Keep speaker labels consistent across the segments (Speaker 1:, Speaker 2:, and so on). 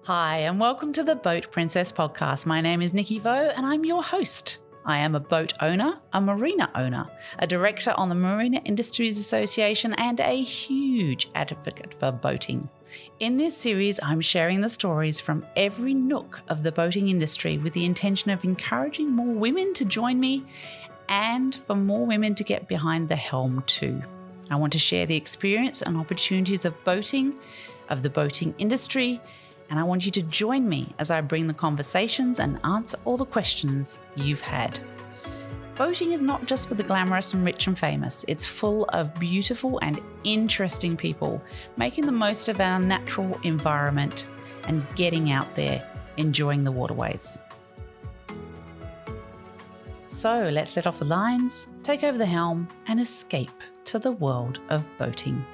Speaker 1: Hi, and welcome to the Boat Princess podcast. My name is Nicky Vaux, and I'm your host. I am a boat owner, a marina owner, a director on the Marina Industries Association, and a huge advocate for boating. In this series, I'm sharing the stories from every nook of the boating industry with the intention of encouraging more women to join me and for more women to get behind the helm too. I want to share the experience and opportunities of boating, of the boating industry, and I want you to join me as I bring the conversations and answer all the questions you've had. Boating is not just for the glamorous and rich and famous. It's full of beautiful and interesting people making the most of our natural environment and getting out there, enjoying the waterways. So let's let off the lines, take over the helm, and escape to the world of boating.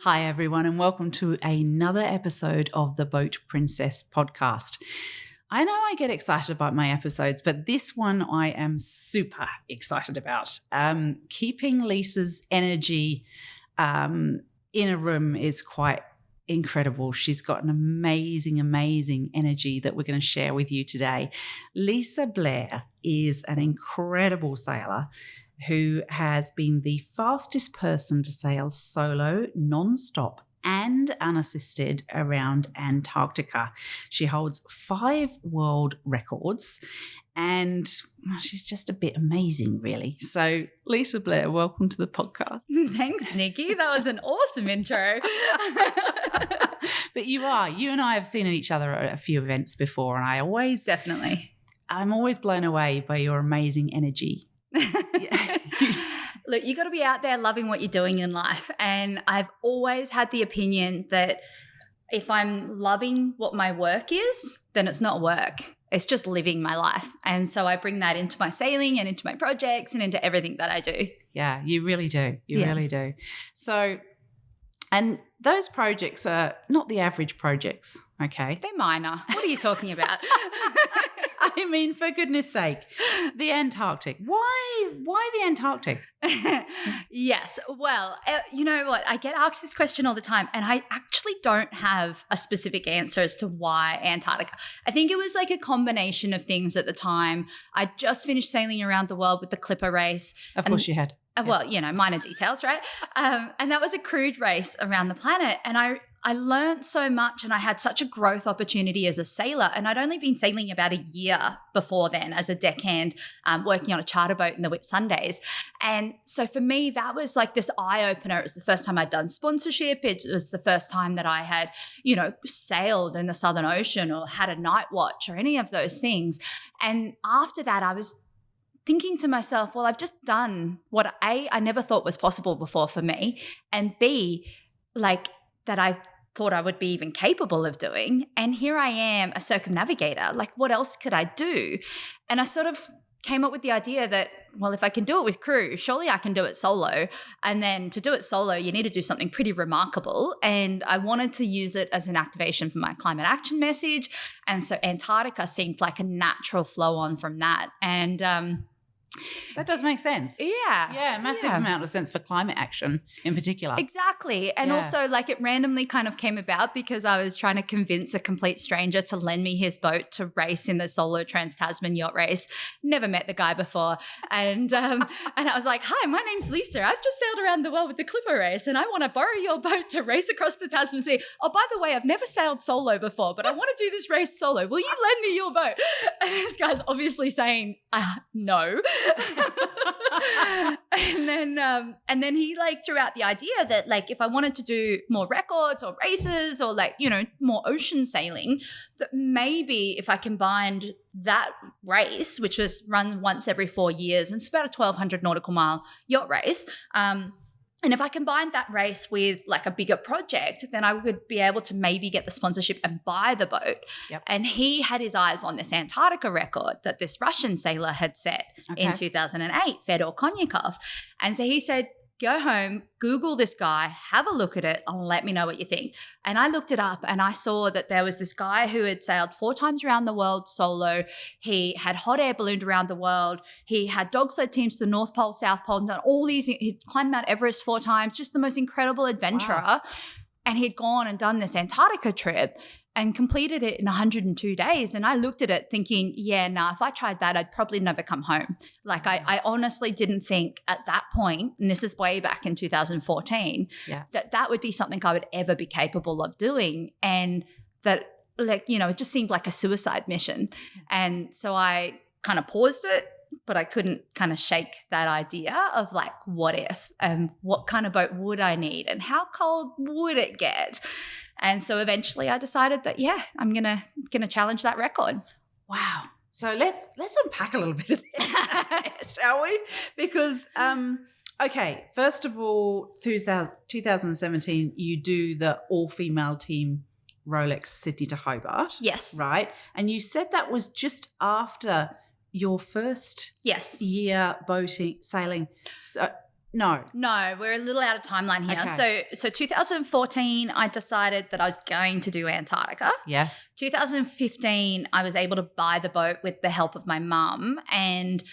Speaker 1: Hi everyone, and welcome to another episode of the Boat Princess podcast. I know I get excited about my episodes, but this one I am super excited about. Keeping Lisa's energy in a room is quite incredible. She's got an amazing energy that we're going to share with you today. Lisa Blair is an incredible sailor who has been the fastest person to sail solo, non-stop and unassisted around Antarctica. She holds 5 world records and she's just a bit amazing, really. So, Lisa Blair, welcome to the podcast.
Speaker 2: Thanks, Nikki. That was an awesome intro.
Speaker 1: But you and I have seen each other at a few events before, and I'm always blown away by your amazing energy.
Speaker 2: Look, you got to be out there loving what you're doing in life. And I've always had the opinion that if I'm loving what my work is, then it's not work. It's just living my life. And so I bring that into my sailing and into my projects and into everything that I do.
Speaker 1: Yeah, you really do. You really do. So, and those projects are not the average projects, okay?
Speaker 2: They're minor. What are you talking about?
Speaker 1: I mean, for goodness sake, the Antarctic. Why the Antarctic?
Speaker 2: Yes. Well, you know what? I get asked this question all the time, and I actually don't have a specific answer as to why Antarctica. I think it was like a combination of things at the time. I just finished sailing around the world with the Clipper race.
Speaker 1: Of course you had.
Speaker 2: Well, you know, minor details, right? And that was a crude race around the planet. And I learned so much, and I had such a growth opportunity as a sailor. And I'd only been sailing about a year before then as a deckhand, working on a charter boat in the Whitsundays. And so for me, that was like this eye-opener. It was the first time I'd done sponsorship. It was the first time that I had, you know, sailed in the Southern Ocean or had a night watch or any of those things. And after that, I was thinking to myself, well, I've just done what I never thought was possible before for me, and B, like that I thought I would be even capable of doing. And here I am, a circumnavigator. Like, what else could I do? And I sort of came up with the idea that, well, if I can do it with crew, surely I can do it solo. And then to do it solo, you need to do something pretty remarkable. And I wanted to use it as an activation for my climate action message. And so Antarctica seemed like a natural flow on from that. And
Speaker 1: that does make sense.
Speaker 2: Yeah.
Speaker 1: Massive amount of sense for climate action in particular.
Speaker 2: Exactly. And also, like, it randomly kind of came about because I was trying to convince a complete stranger to lend me his boat to race in the solo Trans-Tasman yacht race. Never met the guy before. And and I was like, hi, my name's Lisa. I've just sailed around the world with the Clipper race and I want to borrow your boat to race across the Tasman Sea. Oh, by the way, I've never sailed solo before, but I want to do this race solo. Will you lend me your boat? And this guy's obviously saying, no. And then he like threw out the idea that, like, if I wanted to do more records or races or, like, you know, more ocean sailing, that maybe if I combined that race, which was run once every 4 years, and it's about a 1,200 nautical mile yacht race, and if I combined that race with like a bigger project, then I would be able to maybe get the sponsorship and buy the boat.
Speaker 1: Yep.
Speaker 2: And he had his eyes on this Antarctica record that this Russian sailor had set in 2008, Fedor Konyakov. And so he said, go home, Google this guy, have a look at it, and let me know what you think. And I looked it up and I saw that there was this guy who had sailed 4 times around the world solo. He had hot air ballooned around the world. He had dog sled teams to the North Pole, South Pole, and done all these. He'd climbed Mount Everest 4 times, just the most incredible adventurer.
Speaker 1: Wow.
Speaker 2: And he'd gone and done this Antarctica trip and completed it in 102 days. And I looked at it thinking, if I tried that, I'd probably never come home. Like I honestly didn't think at that point, and this is way back in 2014, that would be something I would ever be capable of doing. And that, like, you know, it just seemed like a suicide mission. And so I kind of paused it, but I couldn't kind of shake that idea of like, what if, and what kind of boat would I need and how cold would it get? And so eventually I decided that, I'm gonna challenge that record.
Speaker 1: Wow. So let's unpack a little bit of that, shall we? Because, okay, first of all, 2017, you do the all-female team Rolex Sydney to Hobart.
Speaker 2: Yes.
Speaker 1: Right? And you said that was just after your first year sailing. So no,
Speaker 2: we're a little out of timeline here.
Speaker 1: Okay.
Speaker 2: So 2014, I decided that I was going to do Antarctica.
Speaker 1: Yes.
Speaker 2: 2015, I was able to buy the boat with the help of my mum, and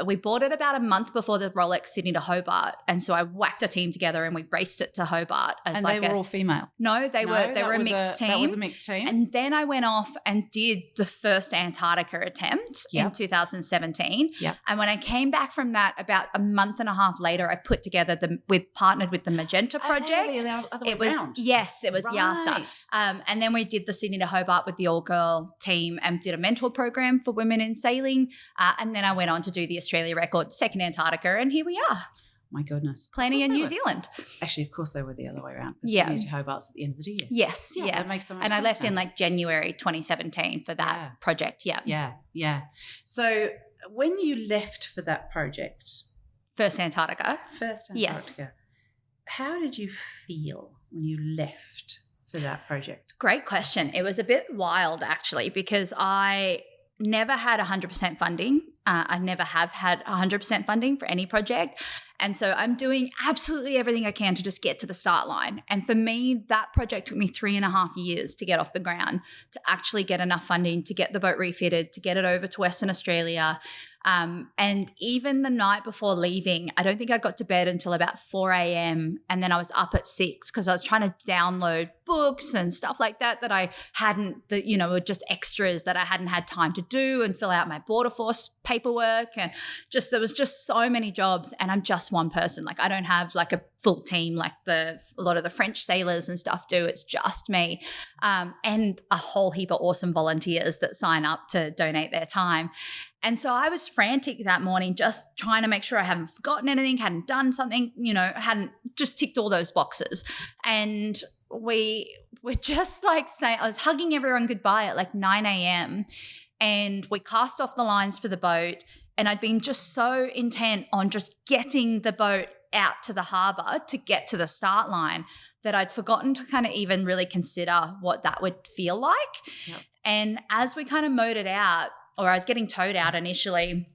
Speaker 2: we bought it about a month before the Rolex Sydney to Hobart, and so I whacked a team together and we raced it to Hobart.
Speaker 1: And like they were all female?
Speaker 2: No, they were a mixed team.
Speaker 1: That was a mixed team.
Speaker 2: And then I went off and did the first Antarctica attempt in 2017.
Speaker 1: Yep.
Speaker 2: And when I came back from that, about a month and a half later, I put together partnered with the Magenta Project.
Speaker 1: It was
Speaker 2: the after. And then we did the Sydney to Hobart with the all-girl team and did a mentor program for women in sailing. And then I went on to do the Australia record, second Antarctica, and here we are.
Speaker 1: My goodness.
Speaker 2: Planning in New Zealand.
Speaker 1: Actually, of course, they were the other way around.
Speaker 2: Yeah.
Speaker 1: Sydney to Hobart's at the end of the year.
Speaker 2: Yes.
Speaker 1: Yeah. That makes so much sense.
Speaker 2: And I left in like January 2017 for that project. Yeah.
Speaker 1: Yeah. So when you left for that project.
Speaker 2: First Antarctica.
Speaker 1: Yes. How did you feel when you left for that project?
Speaker 2: Great question. It was a bit wild, actually, because I never had 100% funding. I never have had 100% funding for any project. And so I'm doing absolutely everything I can to just get to the start line. And for me, that project took me 3.5 years to get off the ground, to actually get enough funding, to get the boat refitted, to get it over to Western Australia. And even the night before leaving, I don't think I got to bed until about 4 a.m. And then I was up at 6 because I was trying to download books and stuff like that I hadn't, that, you know, were just extras that I hadn't had time to do, and fill out my border force paperwork. And just, there was just so many jobs, and I'm just one person. Like, I don't have like a full team like a lot of the French sailors and stuff do. It's just me, and a whole heap of awesome volunteers that sign up to donate their time. And so I was frantic that morning, just trying to make sure I haven't forgotten anything, hadn't done something, you know, hadn't just ticked all those boxes. And we were just like saying, I was hugging everyone goodbye at like 9 a.m. and we cast off the lines for the boat. And I'd been just so intent on just getting the boat out to the harbour to get to the start line that I'd forgotten to kind of even really consider what that would feel like. Yep. And as we kind of motored out, or I was getting towed out initially,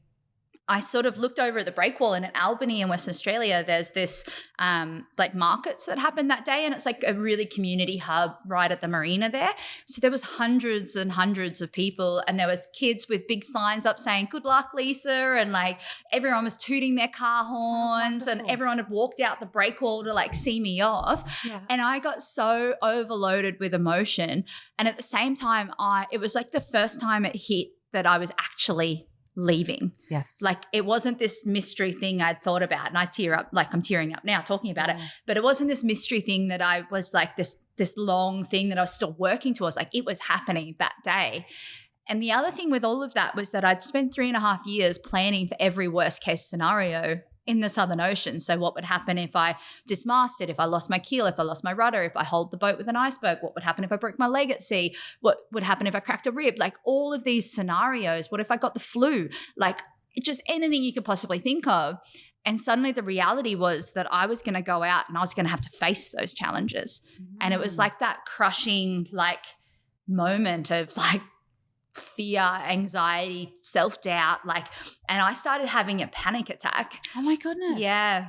Speaker 2: I sort of looked over at the breakwall, and in Albany in Western Australia, there's this like markets that happen that day, and it's like a really community hub right at the marina there. So there was hundreds and hundreds of people, and there was kids with big signs up saying, "Good luck, Lisa," and like everyone was tooting their car horns, and everyone had walked out the breakwall to like see me off. Yeah. And I got so overloaded with emotion, and at the same time, it was like the first time it hit that I was actually leaving.
Speaker 1: Yes.
Speaker 2: Like, it wasn't this mystery thing I'd thought about, and I tear up, like I'm tearing up now talking about it, but it wasn't this mystery thing that I was like this long thing that I was still working towards. Like, it was happening that day. And the other thing with all of that was that I'd spent 3.5 years planning for every worst case scenario in the Southern Ocean. So what would happen if I dismasted, if I lost my keel, if I lost my rudder, if I hauled the boat with an iceberg? What would happen if I broke my leg at sea? What would happen if I cracked a rib? Like, all of these scenarios. What if I got the flu? Like, just anything you could possibly think of. And suddenly the reality was that I was going to go out and I was going to have to face those challenges. And it was like that crushing like moment of like fear, anxiety, self-doubt, like, and I started having a panic attack.
Speaker 1: Oh my goodness.
Speaker 2: Yeah.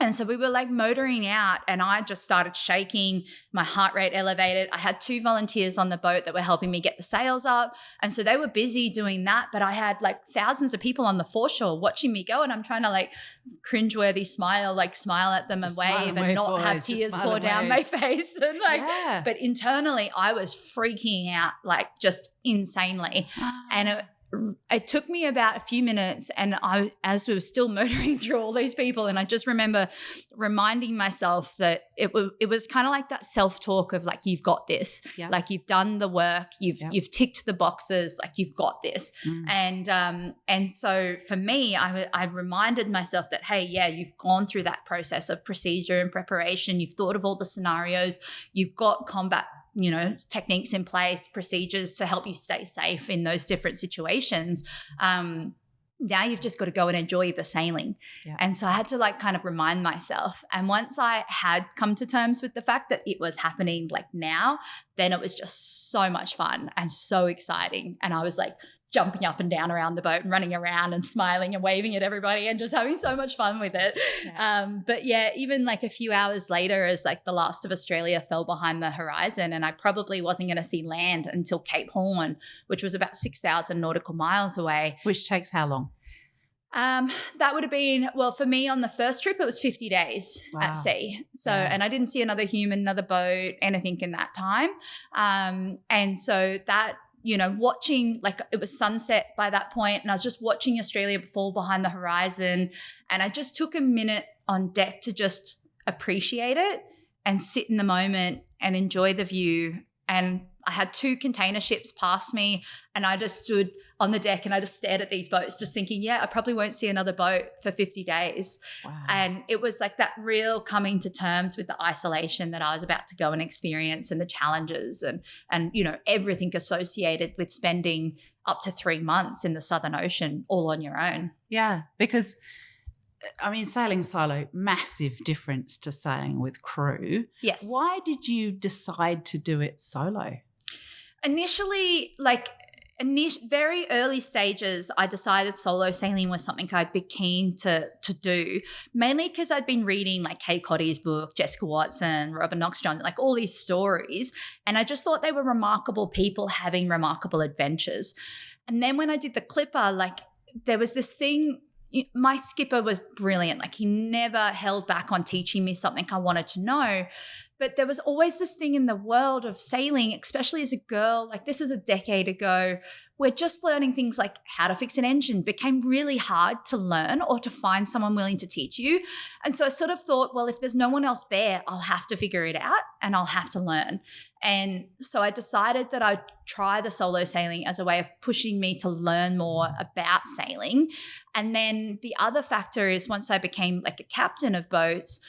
Speaker 2: And so we were like motoring out and I just started shaking. My heart rate elevated. I had 2 volunteers on the boat that were helping me get the sails up. And so they were busy doing that. But I had like thousands of people on the foreshore watching me go. And I'm trying to like cringeworthy smile at them and wave and not have tears pour down my face. And like, but internally I was freaking out like just insanely. And it took me about a few minutes, and as we were still motoring through all these people, and I just remember reminding myself that it was kind of like that self-talk of like, you've got this, like you've done the work, you've ticked the boxes, like you've got this. And so for me, I reminded myself that, hey, yeah, you've gone through that process of procedure and preparation, you've thought of all the scenarios, you've got combat techniques in place, procedures to help you stay safe in those different situations. Now you've just got to go and enjoy the sailing. And so I had to like kind of remind myself. And once I had come to terms with the fact that it was happening like now, then it was just so much fun and so exciting. And I was like jumping up and down around the boat and running around and smiling and waving at everybody and just having so much fun with it. But yeah, even like a few hours later, as like the last of Australia fell behind the horizon, and I probably wasn't going to see land until Cape Horn, which was about 6,000 nautical miles away.
Speaker 1: Which takes how long?
Speaker 2: That would have been, well, for me on the first trip, it was 50 days at sea. So, and I didn't see another human, another boat, anything in that time. And so that, watching, like it was sunset by that point, and I was just watching Australia fall behind the horizon. And I just took a minute on deck to just appreciate it and sit in the moment and enjoy the view. And I had 2 container ships pass me, and I just stood on the deck and I just stared at these boats just thinking, I probably won't see another boat for 50 days. Wow. And it was like that real coming to terms with the isolation that I was about to go and experience, and the challenges and everything associated with spending up to 3 months in the Southern Ocean all on your own. Yeah,
Speaker 1: because I mean, sailing solo, massive difference to sailing with crew.
Speaker 2: Yes.
Speaker 1: Why did you decide to do it solo?
Speaker 2: Initially, very early stages, I decided solo sailing was something I'd be keen to do, mainly because I'd been reading like Kay Cotty's book, Jessica Watson, Robert Knox-John, like all these stories, and I just thought they were remarkable people having remarkable adventures. And then when I did the Clipper, like there was this thing. My skipper was brilliant. Like he never held back on teaching me something I wanted to know. But there was always this thing in the world of sailing, especially as a girl, like this is a decade ago, where just learning things like how to fix an engine became really hard to learn or to find someone willing to teach you. And so I sort of thought, well, if there's no one else there, I'll have to figure it out and I'll have to learn. And so I decided that I'd try the solo sailing as a way of pushing me to learn more about sailing. And then the other factor is once I became like a captain of boats,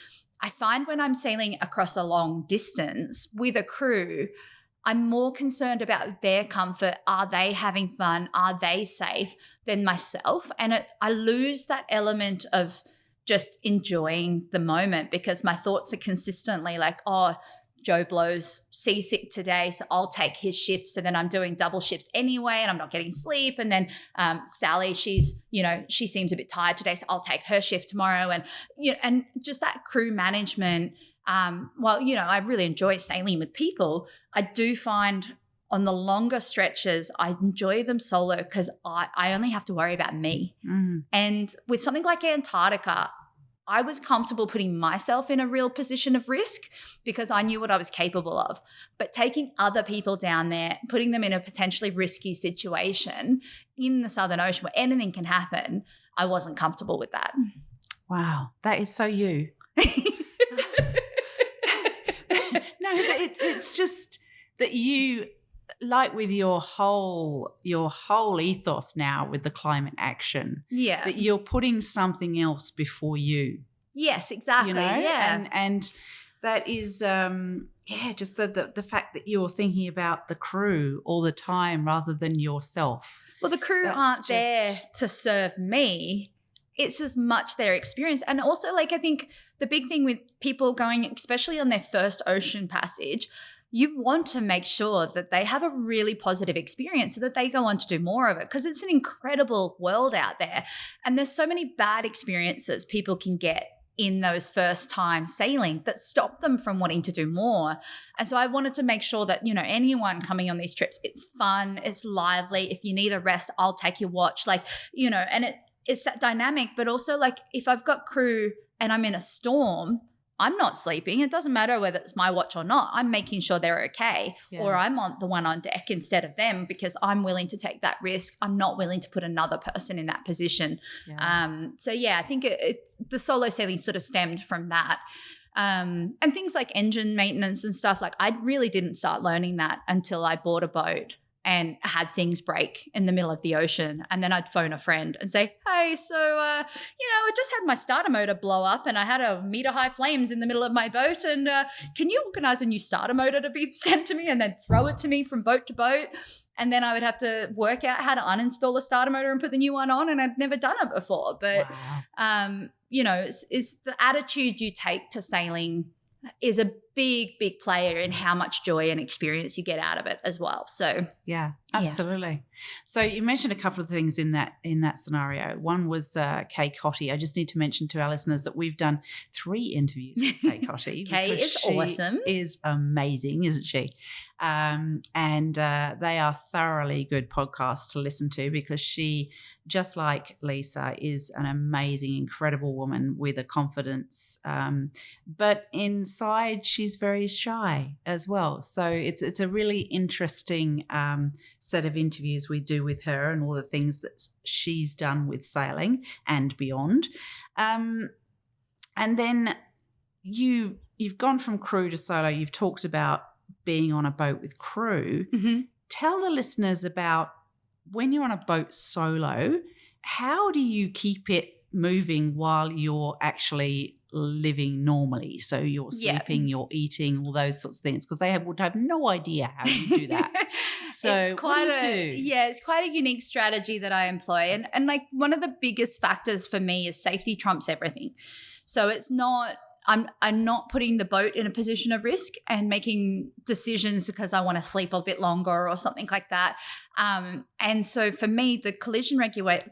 Speaker 2: I find when I'm sailing across a long distance with a crew, I'm more concerned about their comfort. Are they having fun? Are they safe than myself? And I lose that element of just enjoying the moment because my thoughts are consistently like, oh, Joe Blow's seasick today, so I'll take his shift. So then I'm doing double shifts anyway and I'm not getting sleep. And then Sally, she seems a bit tired today, so I'll take her shift tomorrow. And just that crew management, I really enjoy sailing with people. I do find on the longer stretches, I enjoy them solo because I only have to worry about me. And with something like Antarctica, I was comfortable putting myself in a real position of risk because I knew what I was capable of. But taking other people down there, putting them in a potentially risky situation in the Southern Ocean where anything can happen, I wasn't comfortable with that.
Speaker 1: Wow, that is so you. No, it's just that you, like with your whole ethos now with the climate action, that you're putting something else before you.
Speaker 2: Yes, exactly.
Speaker 1: And that is just the fact that you're thinking about the crew all the time rather than yourself.
Speaker 2: Well, the crew aren't there to serve me. It's as much their experience. And also, like, I think the big thing with people going, especially on their first ocean passage, you want to make sure that they have a really positive experience so that they go on to do more of it because it's an incredible world out there. And there's so many bad experiences people can get in those first time sailing that stopped them from wanting to do more. And so I wanted to make sure that, you know, anyone coming on these trips, it's fun, it's lively. If you need a rest, I'll take your watch. Like, you know, and it's that dynamic, but also like if I've got crew and I'm in a storm, I'm not sleeping. It doesn't matter whether it's my watch or not. I'm making sure they're okay, or I'm on the one on deck instead of them because I'm willing to take that risk. I'm not willing to put another person in that position. So yeah, I think the solo sailing sort of stemmed from that. And things like engine maintenance and stuff, like I really didn't start learning that until I bought a boat and had things break in the middle of the ocean. And then I'd phone a friend and say, hey, so, I just had my starter motor blow up and I had a meter-high flames in the middle of my boat. And can you organize a new starter motor to be sent to me and then throw it to me from boat to boat? And then I would have to work out how to uninstall the starter motor and put the new one on. And I'd never done it before. But, it's the attitude you take to sailing is a big player in how much joy and experience you get out of it as well. So
Speaker 1: yeah, absolutely. Yeah. So you mentioned a couple of things in that scenario. One was Kay Cotty. I just need to mention to our listeners that we've done 3 interviews with Kay Cotty.
Speaker 2: Kay is awesome.
Speaker 1: Is amazing, isn't she? And they are thoroughly good podcasts to listen to because she, just like Lisa, is an amazing, incredible woman with a confidence. But inside, she's very shy as well. So it's a really interesting set of interviews we do with her and all the things that she's done with sailing and beyond. And then you've gone from crew to solo. You've talked about being on a boat with crew.
Speaker 2: Mm-hmm.
Speaker 1: Tell the listeners about when you're on a boat solo, how do you keep it moving while you're actually living normally? So you're sleeping, you're eating, all those sorts of things, because they would have no idea how you do that. So
Speaker 2: it's quite
Speaker 1: what do you do?
Speaker 2: Yeah, it's quite a unique strategy that I employ. And like one of the biggest factors for me is safety trumps everything. So it's not, I'm not putting the boat in a position of risk and making decisions because I want to sleep a bit longer or something like that. And so for me, the collision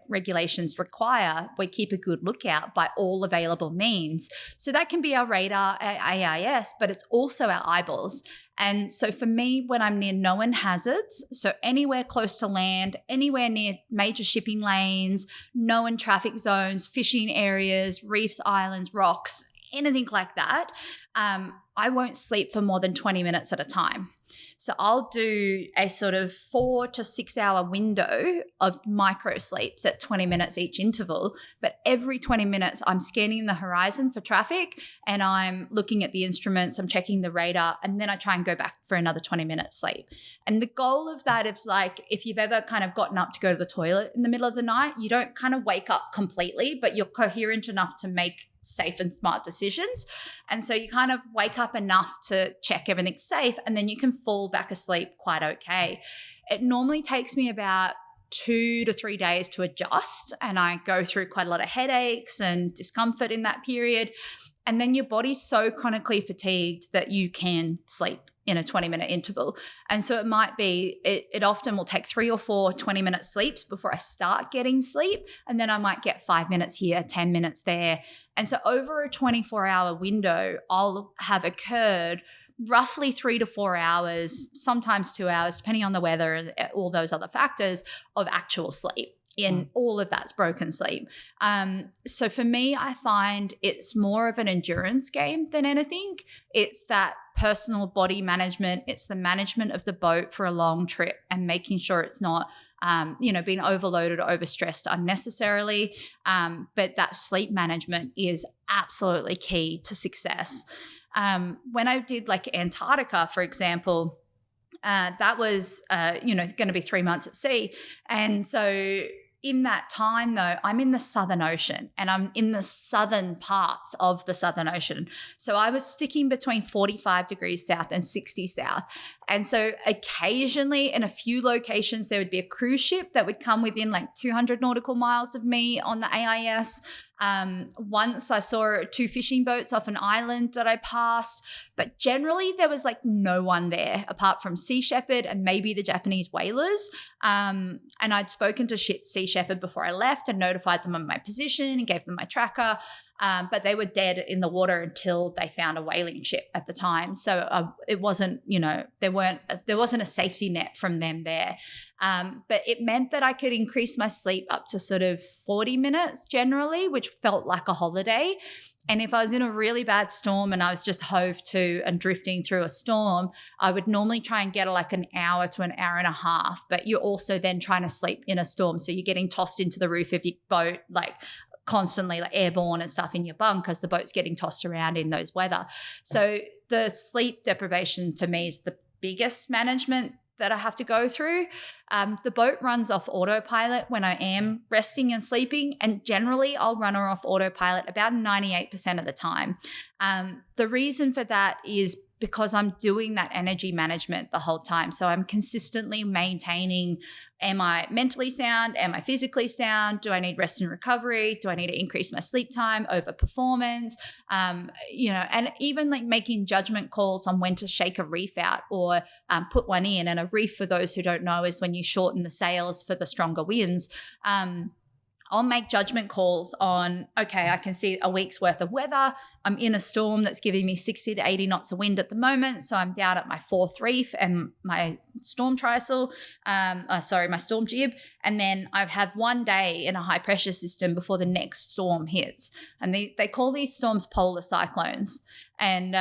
Speaker 2: regulations require we keep a good lookout by all available means. So that can be our radar, our AIS, but it's also our eyeballs. And so for me, when I'm near known hazards, so anywhere close to land, anywhere near major shipping lanes, known traffic zones, fishing areas, reefs, islands, rocks, anything like that, I won't sleep for more than 20 minutes at a time. So I'll do a sort of 4 to 6 hour window of micro sleeps at 20 minutes each interval. But every 20 minutes, I'm scanning the horizon for traffic and I'm looking at the instruments, I'm checking the radar, and then I try and go back for another 20 minutes sleep. And the goal of that is like if you've ever kind of gotten up to go to the toilet in the middle of the night, you don't kind of wake up completely, but you're coherent enough to make safe and smart decisions. And so you kind of wake up enough to check everything's safe and then you can fall back asleep quite okay. It normally takes me about 2 to 3 days to adjust, and I go through quite a lot of headaches and discomfort in that period. And then your body's so chronically fatigued that you can sleep in a 20-minute interval. And so it might be, it often will take 3 or 4 20-minute sleeps before I start getting sleep. And then I might get 5 minutes here, 10 minutes there. And so over a 24-hour window, I'll have occurred roughly 3 to 4 hours, sometimes 2 hours, depending on the weather and all those other factors of actual sleep. In all of that's broken sleep. So for me, I find it's more of an endurance game than anything. It's that personal body management. It's the management of the boat for a long trip and making sure it's not, being overloaded or overstressed unnecessarily. But that sleep management is absolutely key to success. When I did like Antarctica, for example, that was, going to be 3 months at sea. And so in that time, though, I'm in the Southern Ocean and I'm in the southern parts of the Southern Ocean. So I was sticking between 45 degrees south and 60 south. And so occasionally in a few locations, there would be a cruise ship that would come within like 200 nautical miles of me on the AIS. Once I saw 2 fishing boats off an island that I passed, but generally there was like no one there apart from Sea Shepherd and maybe the Japanese whalers. And I'd spoken to Sea Shepherd before I left and notified them of my position and gave them my tracker. but they were dead in the water until they found a whaling ship at the time. So it wasn't, there wasn't a safety net from them there. But it meant that I could increase my sleep up to sort of 40 minutes generally, which felt like a holiday. And if I was in a really bad storm and I was just hove to and drifting through a storm, I would normally try and get like an hour to an hour and a half. But you're also then trying to sleep in a storm. So you're getting tossed into the roof of your boat, like constantly, like airborne and stuff in your bum because the boat's getting tossed around in those weather. So the sleep deprivation for me is the biggest management that I have to go through. The boat runs off autopilot when I am resting and sleeping, and generally I'll run her off autopilot about 98% of the time. The reason for that is because I'm doing that energy management the whole time. So I'm consistently maintaining, am I mentally sound? Am I physically sound? Do I need rest and recovery? Do I need to increase my sleep time over performance? And even like making judgment calls on when to shake a reef out or put one in. And a reef, for those who don't know, is when you shorten the sails for the stronger winds. I'll make judgment calls on, okay, I can see a week's worth of weather. I'm in a storm that's giving me 60 to 80 knots of wind at the moment. So I'm down at my fourth reef and my storm trysail, my storm jib. And then I have one day in a high pressure system before the next storm hits. And they call these storms polar cyclones. And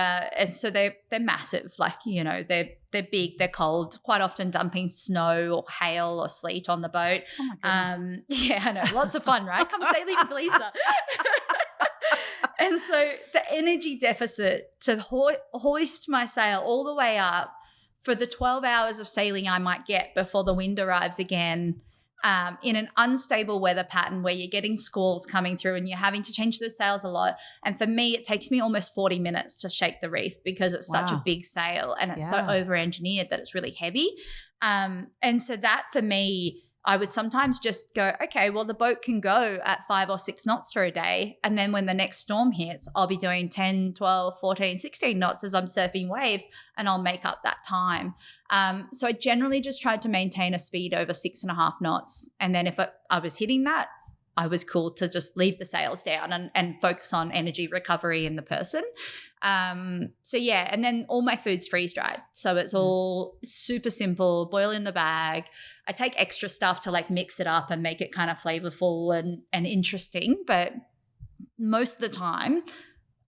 Speaker 2: so they're massive, like, they're big, they're cold, quite often dumping snow or hail or sleet on the boat.
Speaker 1: Oh my goodness.
Speaker 2: Yeah, I know, lots of fun, right? Come sailing with Lisa. And so the energy deficit to hoist my sail all the way up for the 12 hours of sailing I might get before the wind arrives again, in an unstable weather pattern where you're getting squalls coming through and you're having to change the sails a lot. And for me, it takes me almost 40 minutes to shake the reef because it's such a big sail and it's so over-engineered that it's really heavy. And so that for me, I would sometimes just go, okay, well, the boat can go at 5 or 6 knots for a day. And then when the next storm hits, I'll be doing 10, 12, 14, 16 knots as I'm surfing waves, and I'll make up that time. So I generally just tried to maintain a speed over 6.5 knots. And then if I was hitting that, I was cool to just leave the sails down and focus on energy recovery in the person. And then all my food's freeze dried. So it's all super simple, boil in the bag. I take extra stuff to like mix it up and make it kind of flavorful and interesting. But most of the time,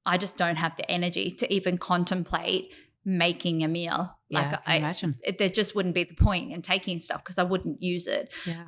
Speaker 2: I just don't have the energy to even contemplate making a meal.
Speaker 1: Yeah, I can imagine.
Speaker 2: There just wouldn't be the point in taking stuff because I wouldn't use it.
Speaker 1: Yeah.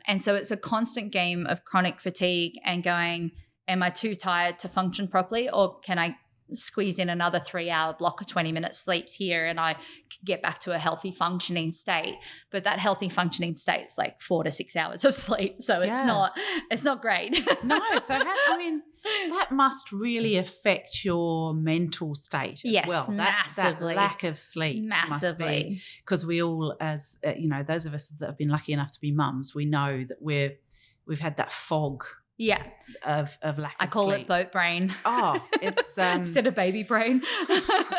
Speaker 2: And so it's a constant game of chronic fatigue and going, am I too tired to function properly, or can I squeeze in another 3-hour block of 20-minute sleeps here and I can get back to a healthy functioning state? But that healthy functioning state is like 4 to 6 hours of sleep. So it's not great.
Speaker 1: No. So that must really affect your mental state as well.
Speaker 2: Massively.
Speaker 1: That lack of sleep
Speaker 2: massively.
Speaker 1: Because we all, as those of us that have been lucky enough to be mums, we know that we've had that fog.
Speaker 2: Yeah,
Speaker 1: of lack of sleep.
Speaker 2: I call it boat brain.
Speaker 1: Oh, it's
Speaker 2: instead of baby brain.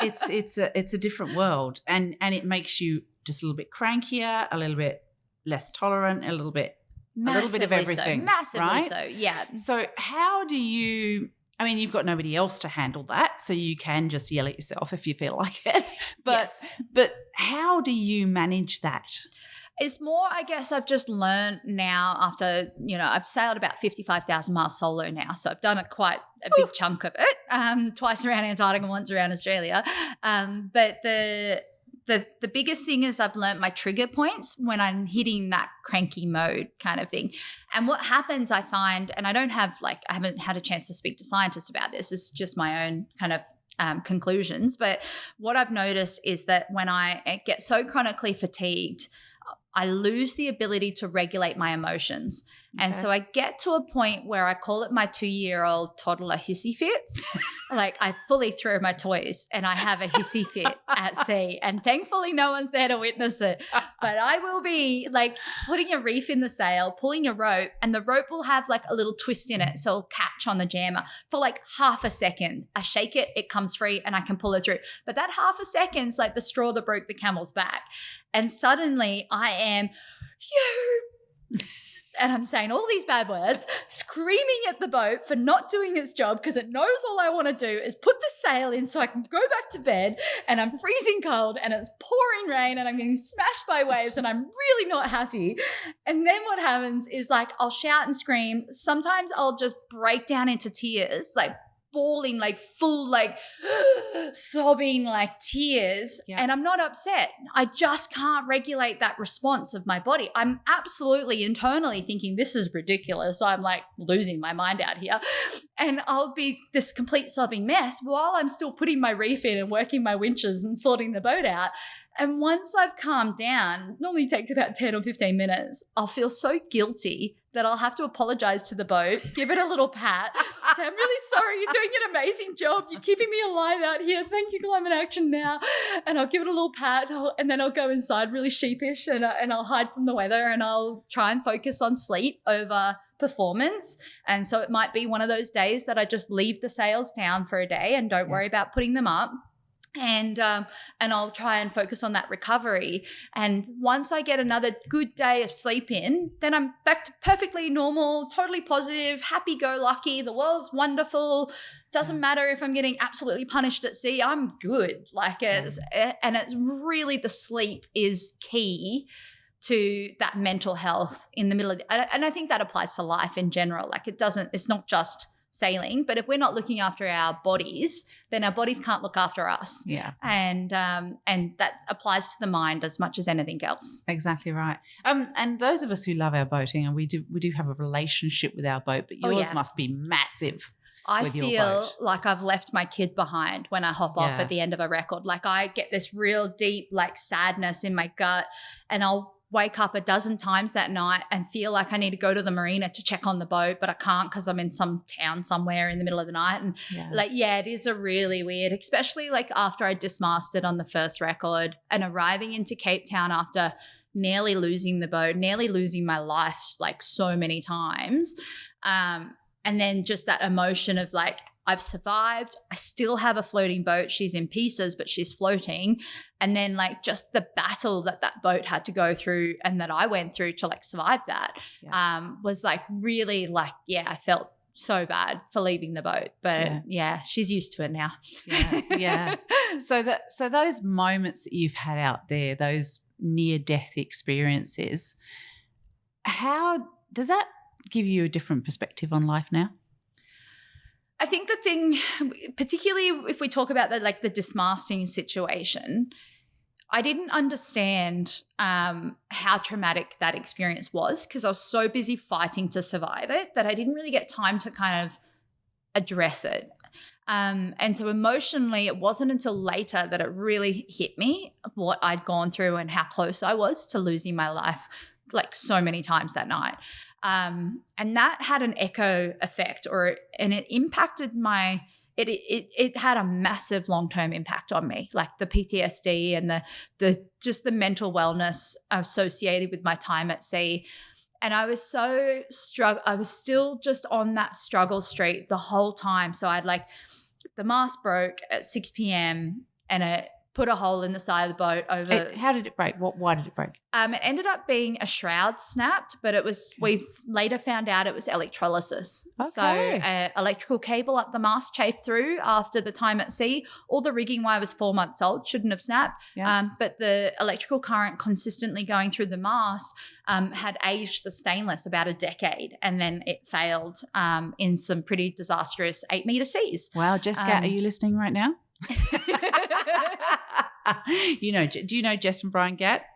Speaker 1: it's a different world, and it makes you just a little bit crankier, a little bit less tolerant, a little bit of everything.
Speaker 2: Massively
Speaker 1: right?
Speaker 2: so, yeah.
Speaker 1: So how do you? I mean, you've got nobody else to handle that, so you can just yell at yourself if you feel like it. But how do you manage that?
Speaker 2: It's more, I guess, I've just learned now after, I've sailed about 55,000 miles solo now. So I've done quite a big chunk of it, twice around Antarctica and once around Australia. But the biggest thing is I've learned my trigger points when I'm hitting that cranky mode kind of thing. And what happens, I find, and I haven't had a chance to speak to scientists about this. This is just my own kind of conclusions. But what I've noticed is that when I get so chronically fatigued, I lose the ability to regulate my emotions. Okay. And so I get to a point where I call it my 2-year-old toddler hissy fits. Like I fully throw my toys and I have a hissy fit at sea. And thankfully no one's there to witness it. But I will be like putting a reef in the sail, pulling a rope, and the rope will have like a little twist in it. So it'll catch on the jammer for like half a second. I shake it, it comes free and I can pull it through. But that half a second's like the straw that broke the camel's back. And suddenly I am, and I'm saying all these bad words, screaming at the boat for not doing its job because it knows all I want to do is put the sail in so I can go back to bed, and I'm freezing cold and it's pouring rain and I'm getting smashed by waves and I'm really not happy. And then what happens is like I'll shout and scream. Sometimes I'll just break down into tears, like bawling, like full, like sobbing, like tears. Yeah. And I'm not upset. I just can't regulate that response of my body. I'm absolutely internally thinking this is ridiculous. I'm like losing my mind out here. And I'll be this complete sobbing mess while I'm still putting my reef in and working my winches and sorting the boat out. And once I've calmed down, normally takes about 10 or 15 minutes, I'll feel so guilty that I'll have to apologize to the boat, give it a little pat, say, I'm really sorry, you're doing an amazing job, you're keeping me alive out here, thank you, Climate Action Now. And I'll give it a little pat, and then I'll go inside really sheepish and I'll hide from the weather, and I'll try and focus on sleep over performance. And so it might be one of those days that I just leave the sails down for a day and don't worry about putting them up. And I'll try and focus on that recovery. And once I get another good day of sleep in, then I'm back to perfectly normal, totally positive, happy-go-lucky. The world's wonderful. Doesn't matter if I'm getting absolutely punished at sea. I'm good. And it's really, the sleep is key to that mental health in the middle of and I think that applies to life in general. Like it's not just sailing, but if we're not looking after our bodies, then our bodies can't look after us.
Speaker 1: Yeah.
Speaker 2: And that applies to the mind as much as anything else.
Speaker 1: Exactly right. And those of us who love our boating, and we do have a relationship with our boat, but yours must be massive.
Speaker 2: I feel like I've left my kid behind when I hop off at the end of a record. Like I get this real deep like sadness in my gut, and I'll wake up a dozen times that night and feel like I need to go to the marina to check on the boat, but I can't because I'm in some town somewhere in the middle of the night. And it is a really weird, especially like after I dismasted on the first record and arriving into Cape Town after nearly losing the boat, nearly losing my life like so many times. And then just that emotion of like, I've survived. I still have a floating boat. She's in pieces, but she's floating. And then like just the battle that boat had to go through and that I went through to like survive that was like really like, I felt so bad for leaving the boat. But she's used to it now.
Speaker 1: Yeah. So those moments that you've had out there, those near-death experiences, how does that give you a different perspective on life now?
Speaker 2: I think the thing, particularly if we talk about the dismasting situation, I didn't understand how traumatic that experience was because I was so busy fighting to survive it that I didn't really get time to kind of address it. And so emotionally, it wasn't until later that it really hit me what I'd gone through and how close I was to losing my life like so many times that night. And that had an echo effect and it impacted it had a massive long-term impact on me, like the PTSD and the mental wellness associated with my time at sea. And I was so I was still just on that struggle street the whole time. So the mast broke at 6 p.m. and it put a hole in the side of the boat over.
Speaker 1: How did it break? Why did it break?
Speaker 2: It ended up being a shroud snapped, but we later found out it was electrolysis. Okay. So electrical cable up the mast chafed through after the time at sea. All the rigging while I was 4 months old shouldn't have snapped, but the electrical current consistently going through the mast had aged the stainless about a decade, and then it failed in some pretty disastrous 8-meter seas.
Speaker 1: Wow, Jessica, are you listening right now? Do you know Jess and Brian Gatt?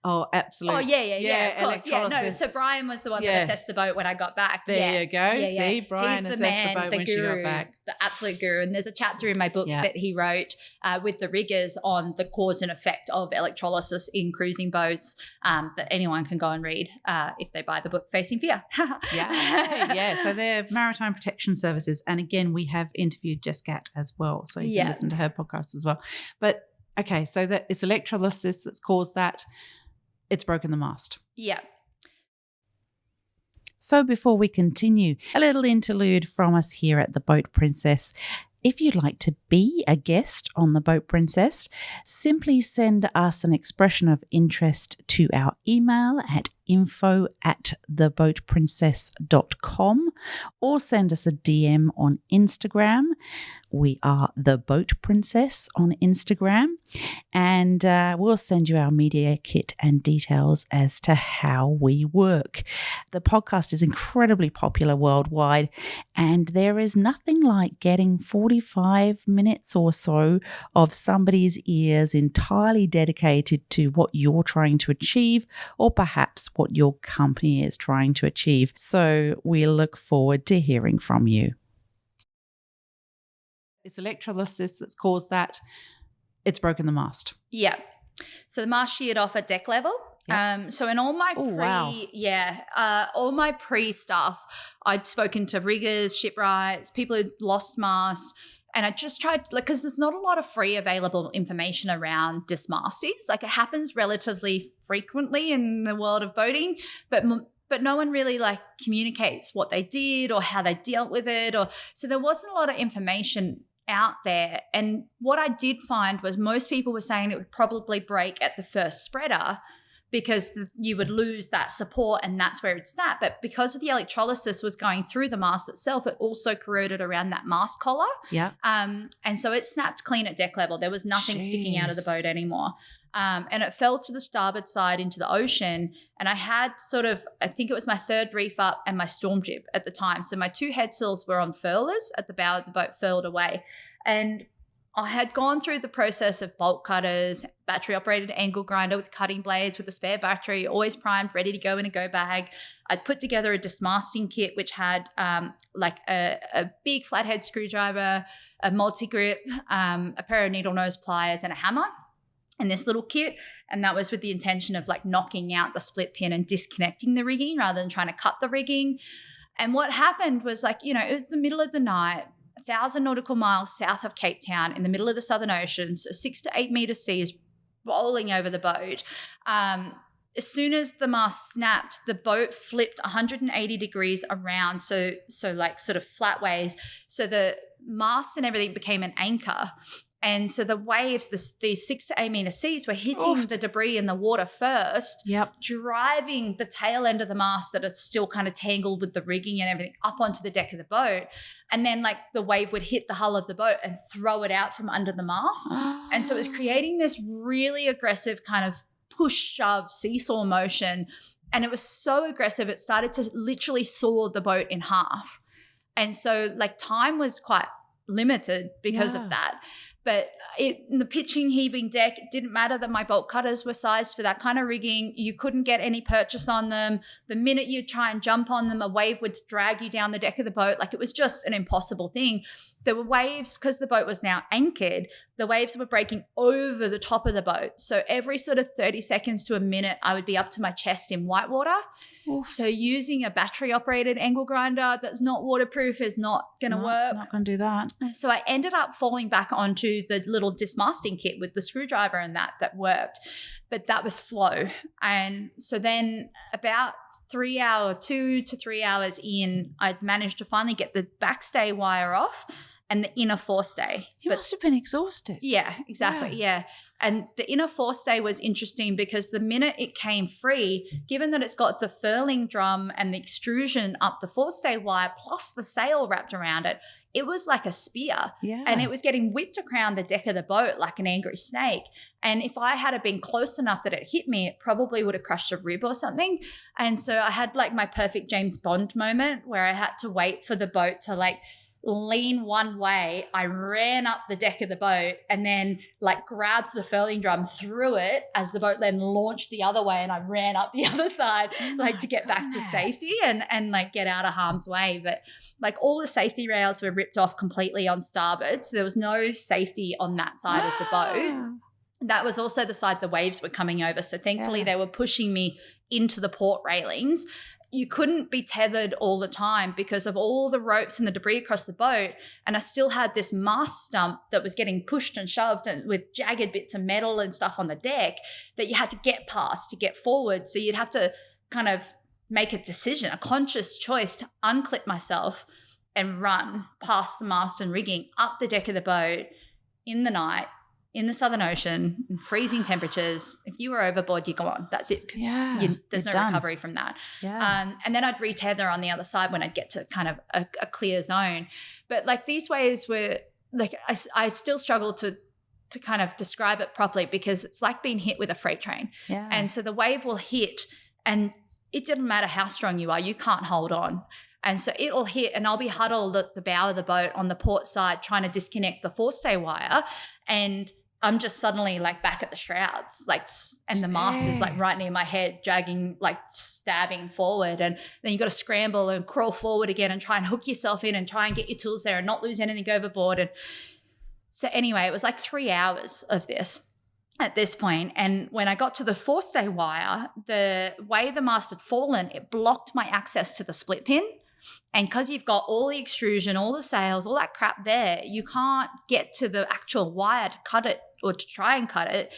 Speaker 1: Oh, absolutely.
Speaker 2: Oh, yeah, of course. Yeah, no, so Brian was the one that assessed the boat when I got back.
Speaker 1: There you go. See, Brian assessed the boat when she got back.
Speaker 2: The absolute guru. And there's a chapter in my book that he wrote with the riggers on the cause and effect of electrolysis in cruising boats that anyone can go and read if they buy the book Facing Fear.
Speaker 1: So they're Maritime Protection Services. And again, we have interviewed Jess Gatt as well. So you can listen to her podcast as well. But okay, so that it's electrolysis that's caused that. It's broken the mast.
Speaker 2: Yeah.
Speaker 1: So before we continue, a little interlude from us here at the Boat Princess. If you'd like to be a guest on the Boat Princess, simply send us an expression of interest to our email at info@theboatprincess.com or send us a DM on Instagram. We are The Boat Princess on Instagram, and we'll send you our media kit and details as to how we work. The podcast is incredibly popular worldwide, and there is nothing like getting 45 minutes or so of somebody's ears entirely dedicated to what you're trying to achieve, or perhaps what your company is trying to achieve. So we look forward to hearing from you. It's electrolysis that's caused that. It's broken the mast.
Speaker 2: Yeah. So the mast sheared off at deck level.
Speaker 1: Yep.
Speaker 2: So in all my all my pre stuff, I'd spoken to riggers, shipwrights, people who'd lost mast, and I just tried, because there's not a lot of free available information around dismastings. Like, it happens relatively frequently in the world of boating, but no one really communicates what they did or how they dealt with it, so there wasn't a lot of information out there. And what I did find was most people were saying it would probably break at the first spreader because you would lose that support and that's where it snapped. But because of the electrolysis was going through the mast itself, it also corroded around that mast collar.
Speaker 1: Yeah.
Speaker 2: And so it snapped clean at deck level. There was nothing sticking out of the boat anymore. And it fell to the starboard side into the ocean. And I had I think it was my third reef up and my storm jib at the time. So my two head sails were on furlers at the bow of the boat, furled away. And I had gone through the process of bolt cutters, battery operated angle grinder with cutting blades with a spare battery, always primed, ready to go in a go bag. I'd put together a dismasting kit, which had a big flathead screwdriver, a multi-grip, a pair of needle nose pliers and a hammer. And this little kit, and that was with the intention of knocking out the split pin and disconnecting the rigging rather than trying to cut the rigging. And what happened was it was the middle of the night, 1,000 nautical miles south of Cape Town in the middle of the Southern Ocean, so 6 to 8 meter seas rolling over the boat. As soon as the mast snapped, the boat flipped 180 degrees around, so sort of flat ways. So the mast and everything became an anchor. And so the waves, these 6 to 8 meter seas were hitting the debris in the water first, driving the tail end of the mast that is still kind of tangled with the rigging and everything up onto the deck of the boat. And then the wave would hit the hull of the boat and throw it out from under the mast. Oh. And so it was creating this really aggressive kind of push, shove, seesaw motion. And it was so aggressive, it started to literally saw the boat in half. And so time was quite limited because of that. But in the pitching, heaving deck, it didn't matter that my bolt cutters were sized for that kind of rigging. You couldn't get any purchase on them. The minute you try and jump on them, a wave would drag you down the deck of the boat. It was just an impossible thing. There were waves, because the boat was now anchored, the waves were breaking over the top of the boat. So every sort of 30 seconds to a minute, I would be up to my chest in white water. Oof. So using a battery-operated angle grinder that's not waterproof is not going to work.
Speaker 1: Not going to do that.
Speaker 2: So I ended up falling back onto the little dismasting kit with the screwdriver and that worked. But that was slow. And so then about 2 to 3 hours in, I'd managed to finally get the backstay wire off and the inner forestay.
Speaker 1: You must have been exhausted.
Speaker 2: Yeah, exactly. Yeah. And the inner forestay was interesting because the minute it came free, given that it's got the furling drum and the extrusion up the forestay wire plus the sail wrapped around it, it was like a spear.
Speaker 1: Yeah.
Speaker 2: And it was getting whipped around the deck of the boat like an angry snake. And if I had been close enough that it hit me, it probably would have crushed a rib or something. And so I had my perfect James Bond moment where I had to wait for the boat to lean one way. I ran up the deck of the boat and then grabbed the furling drum, threw it as the boat then launched the other way, and I ran up the other side to get back to safety and get out of harm's way. But all the safety rails were ripped off completely on starboard, so there was no safety on that side of the boat. That was also the side the waves were coming over, so thankfully they were pushing me into the port railings. You couldn't be tethered all the time because of all the ropes and the debris across the boat. And I still had this mast stump that was getting pushed and shoved and with jagged bits of metal and stuff on the deck that you had to get past to get forward. So you'd have to kind of make a decision, a conscious choice to unclip myself and run past the mast and rigging up the deck of the boat in the night in the Southern Ocean, in freezing temperatures. If you were overboard, you're gone. That's it.
Speaker 1: Yeah.
Speaker 2: There's no recovery from that.
Speaker 1: Yeah.
Speaker 2: And then I'd retether on the other side when I'd get to kind of a clear zone. But like these waves were like, I still struggle to kind of describe it properly because it's like being hit with a freight train.
Speaker 1: Yeah.
Speaker 2: And so the wave will hit and it doesn't matter how strong you are, you can't hold on. And so it'll hit and I'll be huddled at the bow of the boat on the port side trying to disconnect the forestay wire, and I'm just suddenly like back at the shrouds, like, and the mast is like right near my head, dragging, like stabbing forward. And then you got to scramble and crawl forward again and try and hook yourself in and try and get your tools there and not lose anything overboard. And so anyway, it was like 3 hours of this at this point. And when I got to the forestay wire, the way the mast had fallen, it blocked my access to the split pin. And because you've got all the extrusion, all the sails, all that crap there, you can't get to the actual wire to cut it or to try and cut it.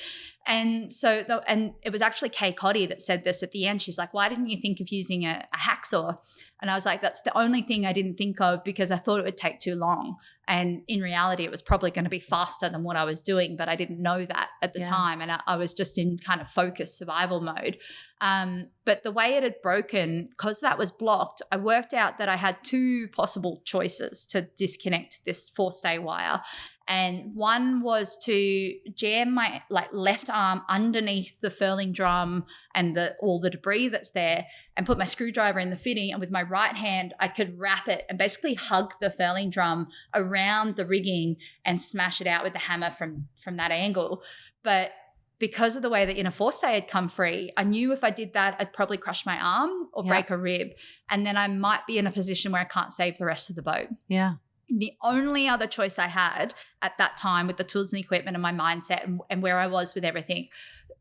Speaker 2: And so, and it was actually Kay Coddy that said this at the end. She's like, why didn't you think of using a hacksaw? And I was like, that's the only thing I didn't think of because I thought it would take too long. And in reality, it was probably going to be faster than what I was doing, but I didn't know that at the time. And I was just in kind of focused survival mode. But the way it had broken, because that was blocked, I worked out that I had 2 possible choices to disconnect this forestay wire. And one was to jam my left arm underneath the furling drum and all the debris that's there and put my screwdriver in the fitting. And with my right hand, I could wrap it and basically hug the furling drum around the rigging and smash it out with the hammer from that angle. But because of the way the inner forestay had come free, I knew if I did that, I'd probably crush my arm or break a rib. And then I might be in a position where I can't save the rest of the boat.
Speaker 1: Yeah.
Speaker 2: The only other choice I had at that time with the tools and equipment and my mindset and where I was with everything,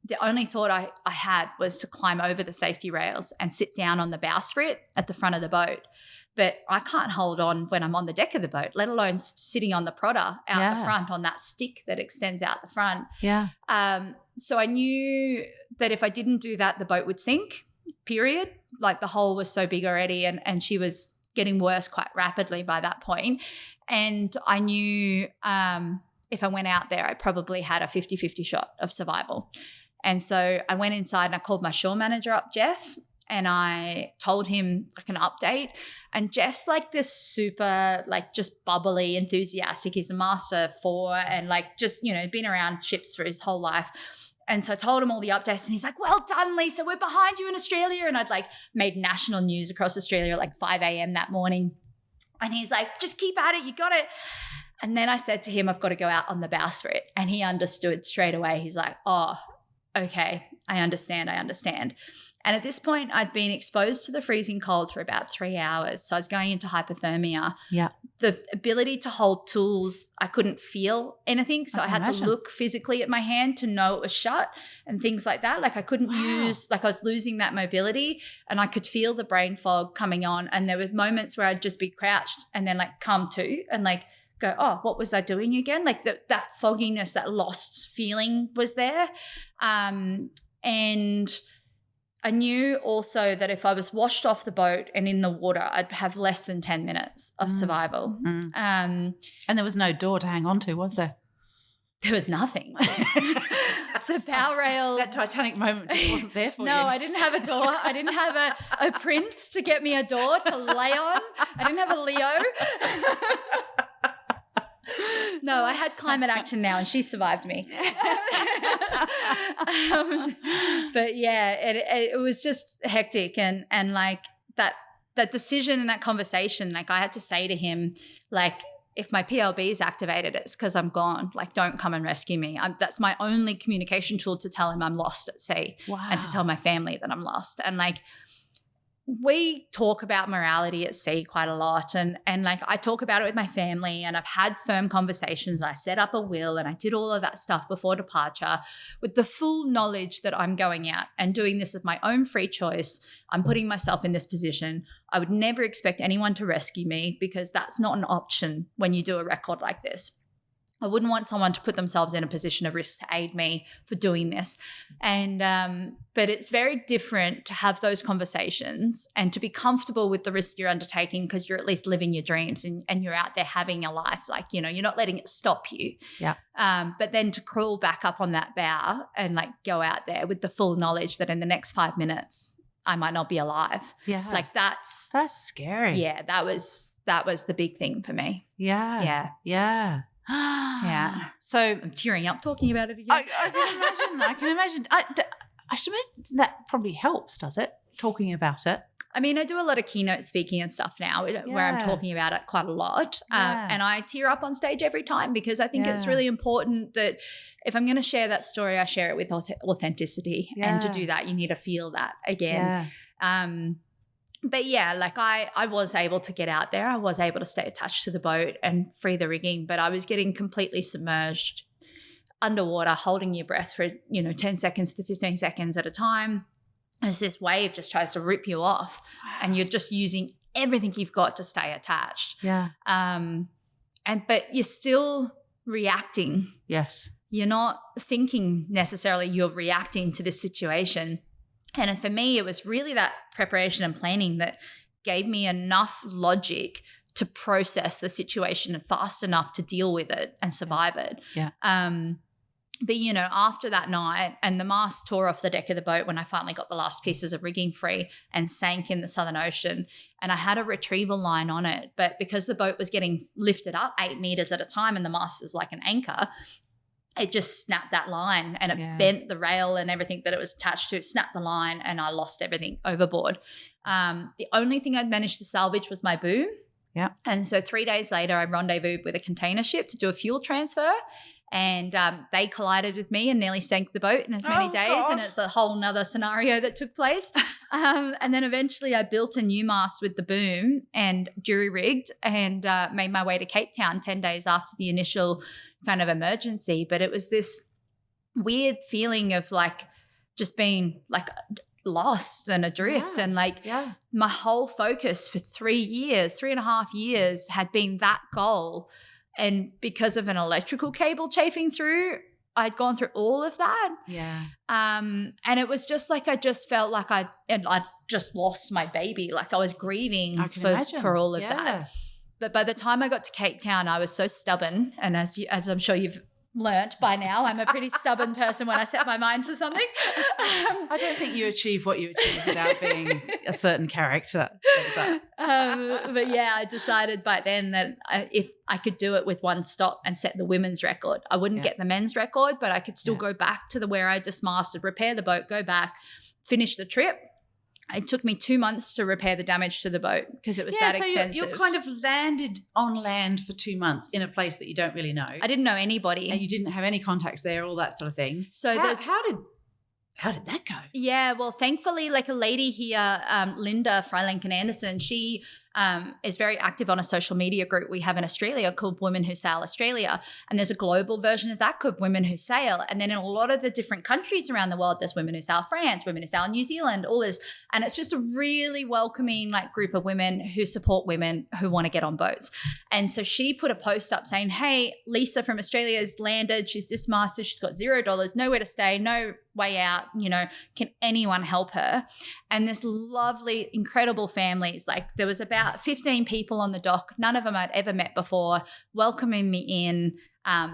Speaker 2: the only thought I had was to climb over the safety rails and sit down on the bowsprit at the front of the boat. But I can't hold on when I'm on the deck of the boat, let alone sitting on the prodder out the front on that stick that extends out the front.
Speaker 1: Yeah.
Speaker 2: So I knew that if I didn't do that, the boat would sink, period. Like the hole was so big already and she was getting worse quite rapidly by that point. And I knew if I went out there, I probably had a 50-50 shot of survival. And so I went inside and I called my shore manager up, Jeff, and I told him like an update. And Jeff's like this super like just bubbly, enthusiastic. He's a master 4 and like just, been around ships for his whole life. And so I told him all the updates and he's like, well done, Lisa, we're behind you in Australia. And I'd like made national news across Australia at like 5 a.m. that morning. And he's like, just keep at it. You got it. And then I said to him, I've got to go out on the bowsprit. And he understood straight away. He's like, oh, okay, I understand. And at this point, I'd been exposed to the freezing cold for about 3 hours. So I was going into hypothermia. Yeah. The ability to hold tools, I couldn't feel anything. So I had to look physically at my hand to know it was shut and things like that. Like I couldn't use, like I was losing that mobility and I could feel the brain fog coming on. And there were moments where I'd just be crouched and then like come to and like go, oh, what was I doing again? Like that fogginess, that lost feeling was there. And I knew also that if I was washed off the boat and in the water, I'd have less than 10 minutes of survival.
Speaker 1: And there was no door to hang on to, was there?
Speaker 2: There was nothing. The bow rail.
Speaker 1: That Titanic moment just wasn't there for you.
Speaker 2: No, I didn't have a door. I didn't have a prince to get me a door to lay on. I didn't have a Leo. No, I had climate action now and she survived me. But yeah, it was just hectic and like that decision and that conversation, like I had to say to him, like, if my PLB is activated, it's because I'm gone. Like, don't come and rescue me. That's my only communication tool to tell him I'm lost at sea and to tell my family that I'm lost. And like, we talk about morality at sea quite a lot and like I talk about it with my family and I've had firm conversations. I set up a will and I did all of that stuff before departure with the full knowledge that I'm going out and doing this of my own free choice. I'm putting myself in this position. I would never expect anyone to rescue me because that's not an option when you do a record like this. I wouldn't want someone to put themselves in a position of risk to aid me for doing this. And but it's very different to have those conversations and to be comfortable with the risk you're undertaking, because you're at least living your dreams and you're out there having a life. Like, you know, you're not letting it stop you.
Speaker 1: Yeah.
Speaker 2: But then to crawl back up on that bow and like go out there with the full knowledge that in the next 5 minutes I might not be alive.
Speaker 1: Yeah.
Speaker 2: Like that's
Speaker 1: scary.
Speaker 2: Yeah, that was the big thing for me.
Speaker 1: Yeah.
Speaker 2: Yeah.
Speaker 1: Yeah.
Speaker 2: Yeah.
Speaker 1: So
Speaker 2: I'm tearing up talking about it again.
Speaker 1: I can imagine. I should imagine that probably helps, does it? Talking about it.
Speaker 2: I mean, I do a lot of keynote speaking and stuff now where I'm talking about it quite a lot. And I tear up on stage every time, because I think it's really important that if I'm going to share that story, I share it with authenticity. And to do that, you need to feel that again. But yeah, like I was able to get out there. I was able to stay attached to the boat and free the rigging, but I was getting completely submerged underwater, holding your breath for, 10 seconds to 15 seconds at a time, as this wave just tries to rip you off. And you're just using everything you've got to stay attached.
Speaker 1: Yeah.
Speaker 2: But you're still reacting.
Speaker 1: Yes.
Speaker 2: You're not thinking necessarily, you're reacting to this situation. And for me, it was really that preparation and planning that gave me enough logic to process the situation fast enough to deal with it and survive it.
Speaker 1: Yeah.
Speaker 2: But, after that night, and the mast tore off the deck of the boat when I finally got the last pieces of rigging free and sank in the Southern Ocean, and I had a retrieval line on it. But because the boat was getting lifted up 8 meters at a time and the mast is like an anchor, it just snapped that line, and it bent the rail and everything that it was attached to. It snapped the line, and I lost everything overboard. The only thing I'd managed to salvage was my boom.
Speaker 1: Yeah. And
Speaker 2: so 3 days later, I rendezvoused with a container ship to do a fuel transfer, and they collided with me and nearly sank the boat in as many days. God. And it's a whole nother scenario that took place. And then eventually I built a new mast with the boom and jury rigged, and made my way to Cape Town 10 days after the initial kind of emergency. But it was this weird feeling of like just being like lost and adrift. And like my whole focus for 3.5 years had been that goal. And because of an electrical cable chafing through, I'd gone through all of that.
Speaker 1: Yeah.
Speaker 2: And it was just like I just felt like I'd just lost my baby. Like I was grieving for all of that. But by the time I got to Cape Town, I was so stubborn. And as I'm sure you've learnt by now, I'm a pretty stubborn person when I set my mind to something.
Speaker 1: I don't think you achieve what you achieve without being a certain character.
Speaker 2: But yeah, I decided by then that if I could do it with one stop and set the women's record, I wouldn't get the men's record, but I could still go back to where I just mastered, repair the boat, go back, finish the trip. It took me 2 months to repair the damage to the boat because it was that expensive.
Speaker 1: You're kind of landed on land for 2 months in a place that you don't really know.
Speaker 2: I didn't know anybody.
Speaker 1: And you didn't have any contacts there, all that sort of thing.
Speaker 2: So
Speaker 1: how did that go?
Speaker 2: Yeah, well, thankfully, like a lady here, Linda Freilenken-Anderson, she is very active on a social media group we have in Australia called Women Who Sail Australia. And there's a global version of that called Women Who Sail. And then in a lot of the different countries around the world, there's Women Who Sail France, Women Who Sail New Zealand, all this. And it's just a really welcoming like group of women who support women who want to get on boats. And so she put a post up saying, hey, Lisa from Australia has landed. She's dismasted. She's got $0, nowhere to stay, no way out, can anyone help her? And this lovely, incredible families, like there was about 15 people on the dock, none of them I'd ever met before, welcoming me in.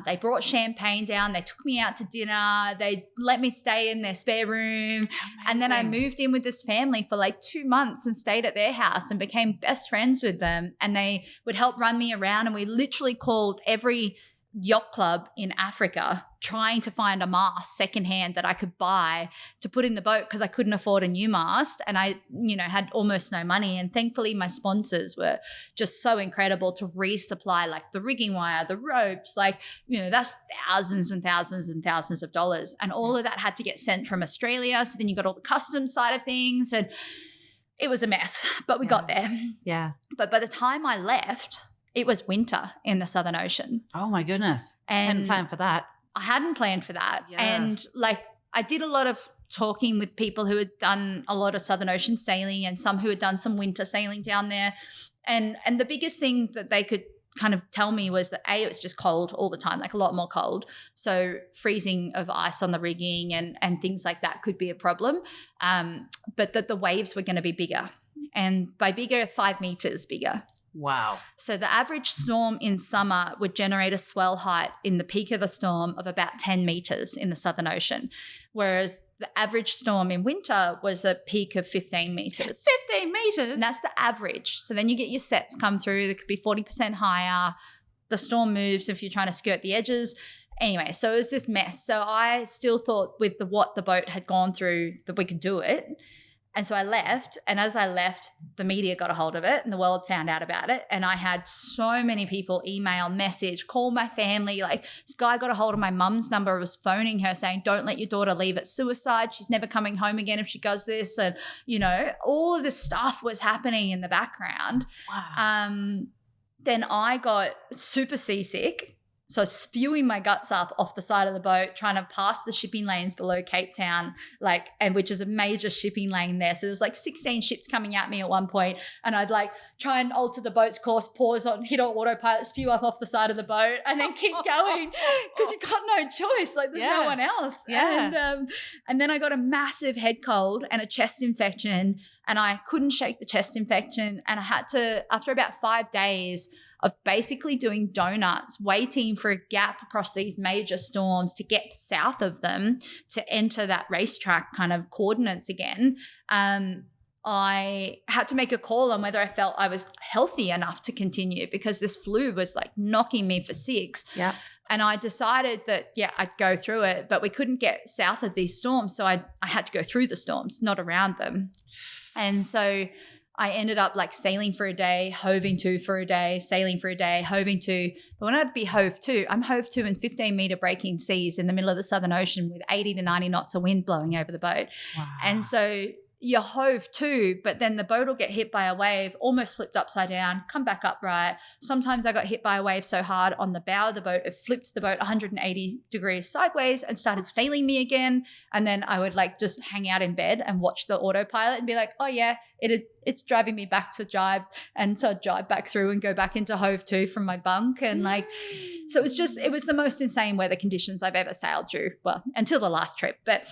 Speaker 2: They brought champagne down. They took me out to dinner. They let me stay in their spare room. Amazing. And then I moved in with this family for like 2 months and stayed at their house and became best friends with them. And they would help run me around. And we literally called every yacht club in Africa trying to find a mast secondhand that I could buy to put in the boat because I couldn't afford a new mast, and I had almost no money. And thankfully my sponsors were just so incredible to resupply like the rigging wire, the ropes, like that's thousands and thousands and thousands of dollars, and all of that had to get sent from Australia. So then you got all the customs side of things, and it was a mess, but we got there.
Speaker 1: Yeah.
Speaker 2: But by the time I left, it was winter in the Southern Ocean.
Speaker 1: Oh my goodness.
Speaker 2: And
Speaker 1: I hadn't planned for that.
Speaker 2: I hadn't planned for that. Yeah. And like I did a lot of talking with people who had done a lot of Southern Ocean sailing and some who had done some winter sailing down there. And the biggest thing that they could kind of tell me was that A, it was just cold all the time, like a lot more cold. So freezing of ice on the rigging and things like that could be a problem. But that the waves were going to be bigger. And by bigger, 5 meters bigger.
Speaker 1: Wow.
Speaker 2: So the average storm in summer would generate a swell height in the peak of the storm of about 10 meters in the Southern Ocean, whereas the average storm in winter was a peak of 15 meters.
Speaker 1: 15 meters?
Speaker 2: And that's the average. So then you get your sets come through. They could be 40% higher. The storm moves if you're trying to skirt the edges. Anyway, so it was this mess. So I still thought with what the boat had gone through that we could do it. And so I left, and as I left, the media got a hold of it and the world found out about it. And I had so many people email, message, call my family. Like, this guy got a hold of my mum's number, was phoning her saying, don't let your daughter leave. It's suicide. She's never coming home again if she does this. And, you know, all of this stuff was happening in the background.
Speaker 1: Wow.
Speaker 2: Then I got super seasick. So spewing my guts up off the side of the boat, trying to pass the shipping lanes below Cape Town, and which is a major shipping lane there. So there's like 16 ships coming at me at one point, and I'd like try and alter the boat's course, pause on, hit on autopilot, spew up off the side of the boat, and then keep going because you got no choice. Like there's no one else.
Speaker 1: Yeah.
Speaker 2: And then I got a massive head cold and a chest infection, and I couldn't shake the chest infection, and I had to, after about 5 days of basically doing donuts, waiting for a gap across these major storms to get south of them to enter that racetrack kind of coordinates again. I had to make a call on whether I felt I was healthy enough to continue because this flu was like knocking me for 6.
Speaker 1: Yeah.
Speaker 2: And I decided that, I'd go through it, but we couldn't get south of these storms. So I had to go through the storms, not around them. And so I ended up like sailing for a day, hoving to for a day, sailing for a day, hoving to. But when I'd be hove to, I'm hove to in 15-meter breaking seas in the middle of the Southern Ocean with 80 to 90 knots of wind blowing over the boat.
Speaker 1: Wow.
Speaker 2: And so you're hove to, but then the boat will get hit by a wave, almost flipped upside down, come back upright. Sometimes I got hit by a wave so hard on the bow of the boat, it flipped the boat 180 degrees sideways and started sailing me again. And then I would like just hang out in bed and watch the autopilot and be like, oh yeah, it's driving me back to jibe. And so I'd jibe back through and go back into hove to from my bunk. And like, so it was the most insane weather conditions I've ever sailed through. Well, until the last trip, but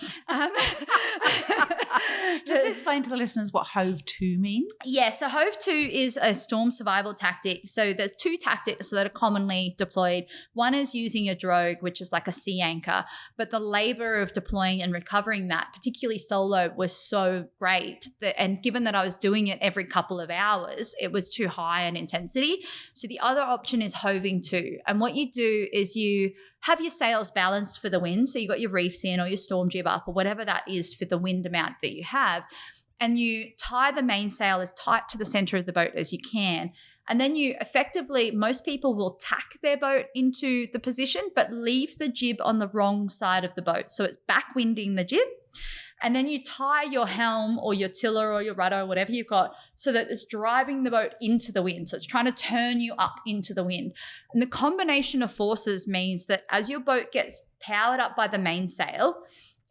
Speaker 1: just explain to the listeners what hove to means.
Speaker 2: Yeah, so hove to is a storm survival tactic. So there's 2 tactics that are commonly deployed. One is using a drogue, which is like a sea anchor, but the labor of deploying and recovering that, particularly solo, was so great and given that I was doing it every couple of hours, it was too high in intensity. So the other option is hoving to. And what you do is you have your sails balanced for the wind. So you got your reefs in or your storm jib up or whatever that is for the wind amount that you have. And you tie the mainsail as tight to the center of the boat as you can. And then you effectively, most people will tack their boat into the position, but leave the jib on the wrong side of the boat. So it's backwinding the jib. And then you tie your helm or your tiller or your rudder or whatever you've got so that it's driving the boat into the wind. So it's trying to turn you up into the wind. And the combination of forces means that as your boat gets powered up by the mainsail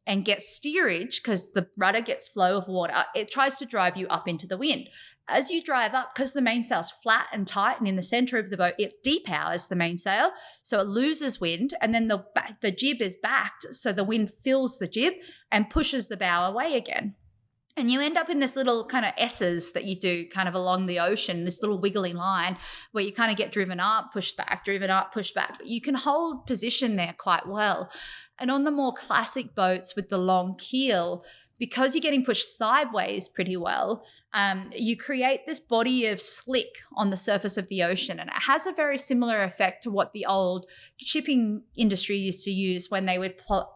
Speaker 2: and gets steerage, because the rudder gets flow of water, it tries to drive you up into the wind. As you drive up, because the mainsail's flat and tight and in the center of the boat, it depowers the mainsail, so it loses wind, and then the jib is backed, so the wind fills the jib and pushes the bow away again. And you end up in this little kind of S's that you do kind of along the ocean, this little wiggly line where you kind of get driven up, pushed back, driven up, pushed back. But you can hold position there quite well. And on the more classic boats with the long keel, because you're getting pushed sideways pretty well, you create this body of slick on the surface of the ocean. And it has a very similar effect to what the old shipping industry used to use when they would pour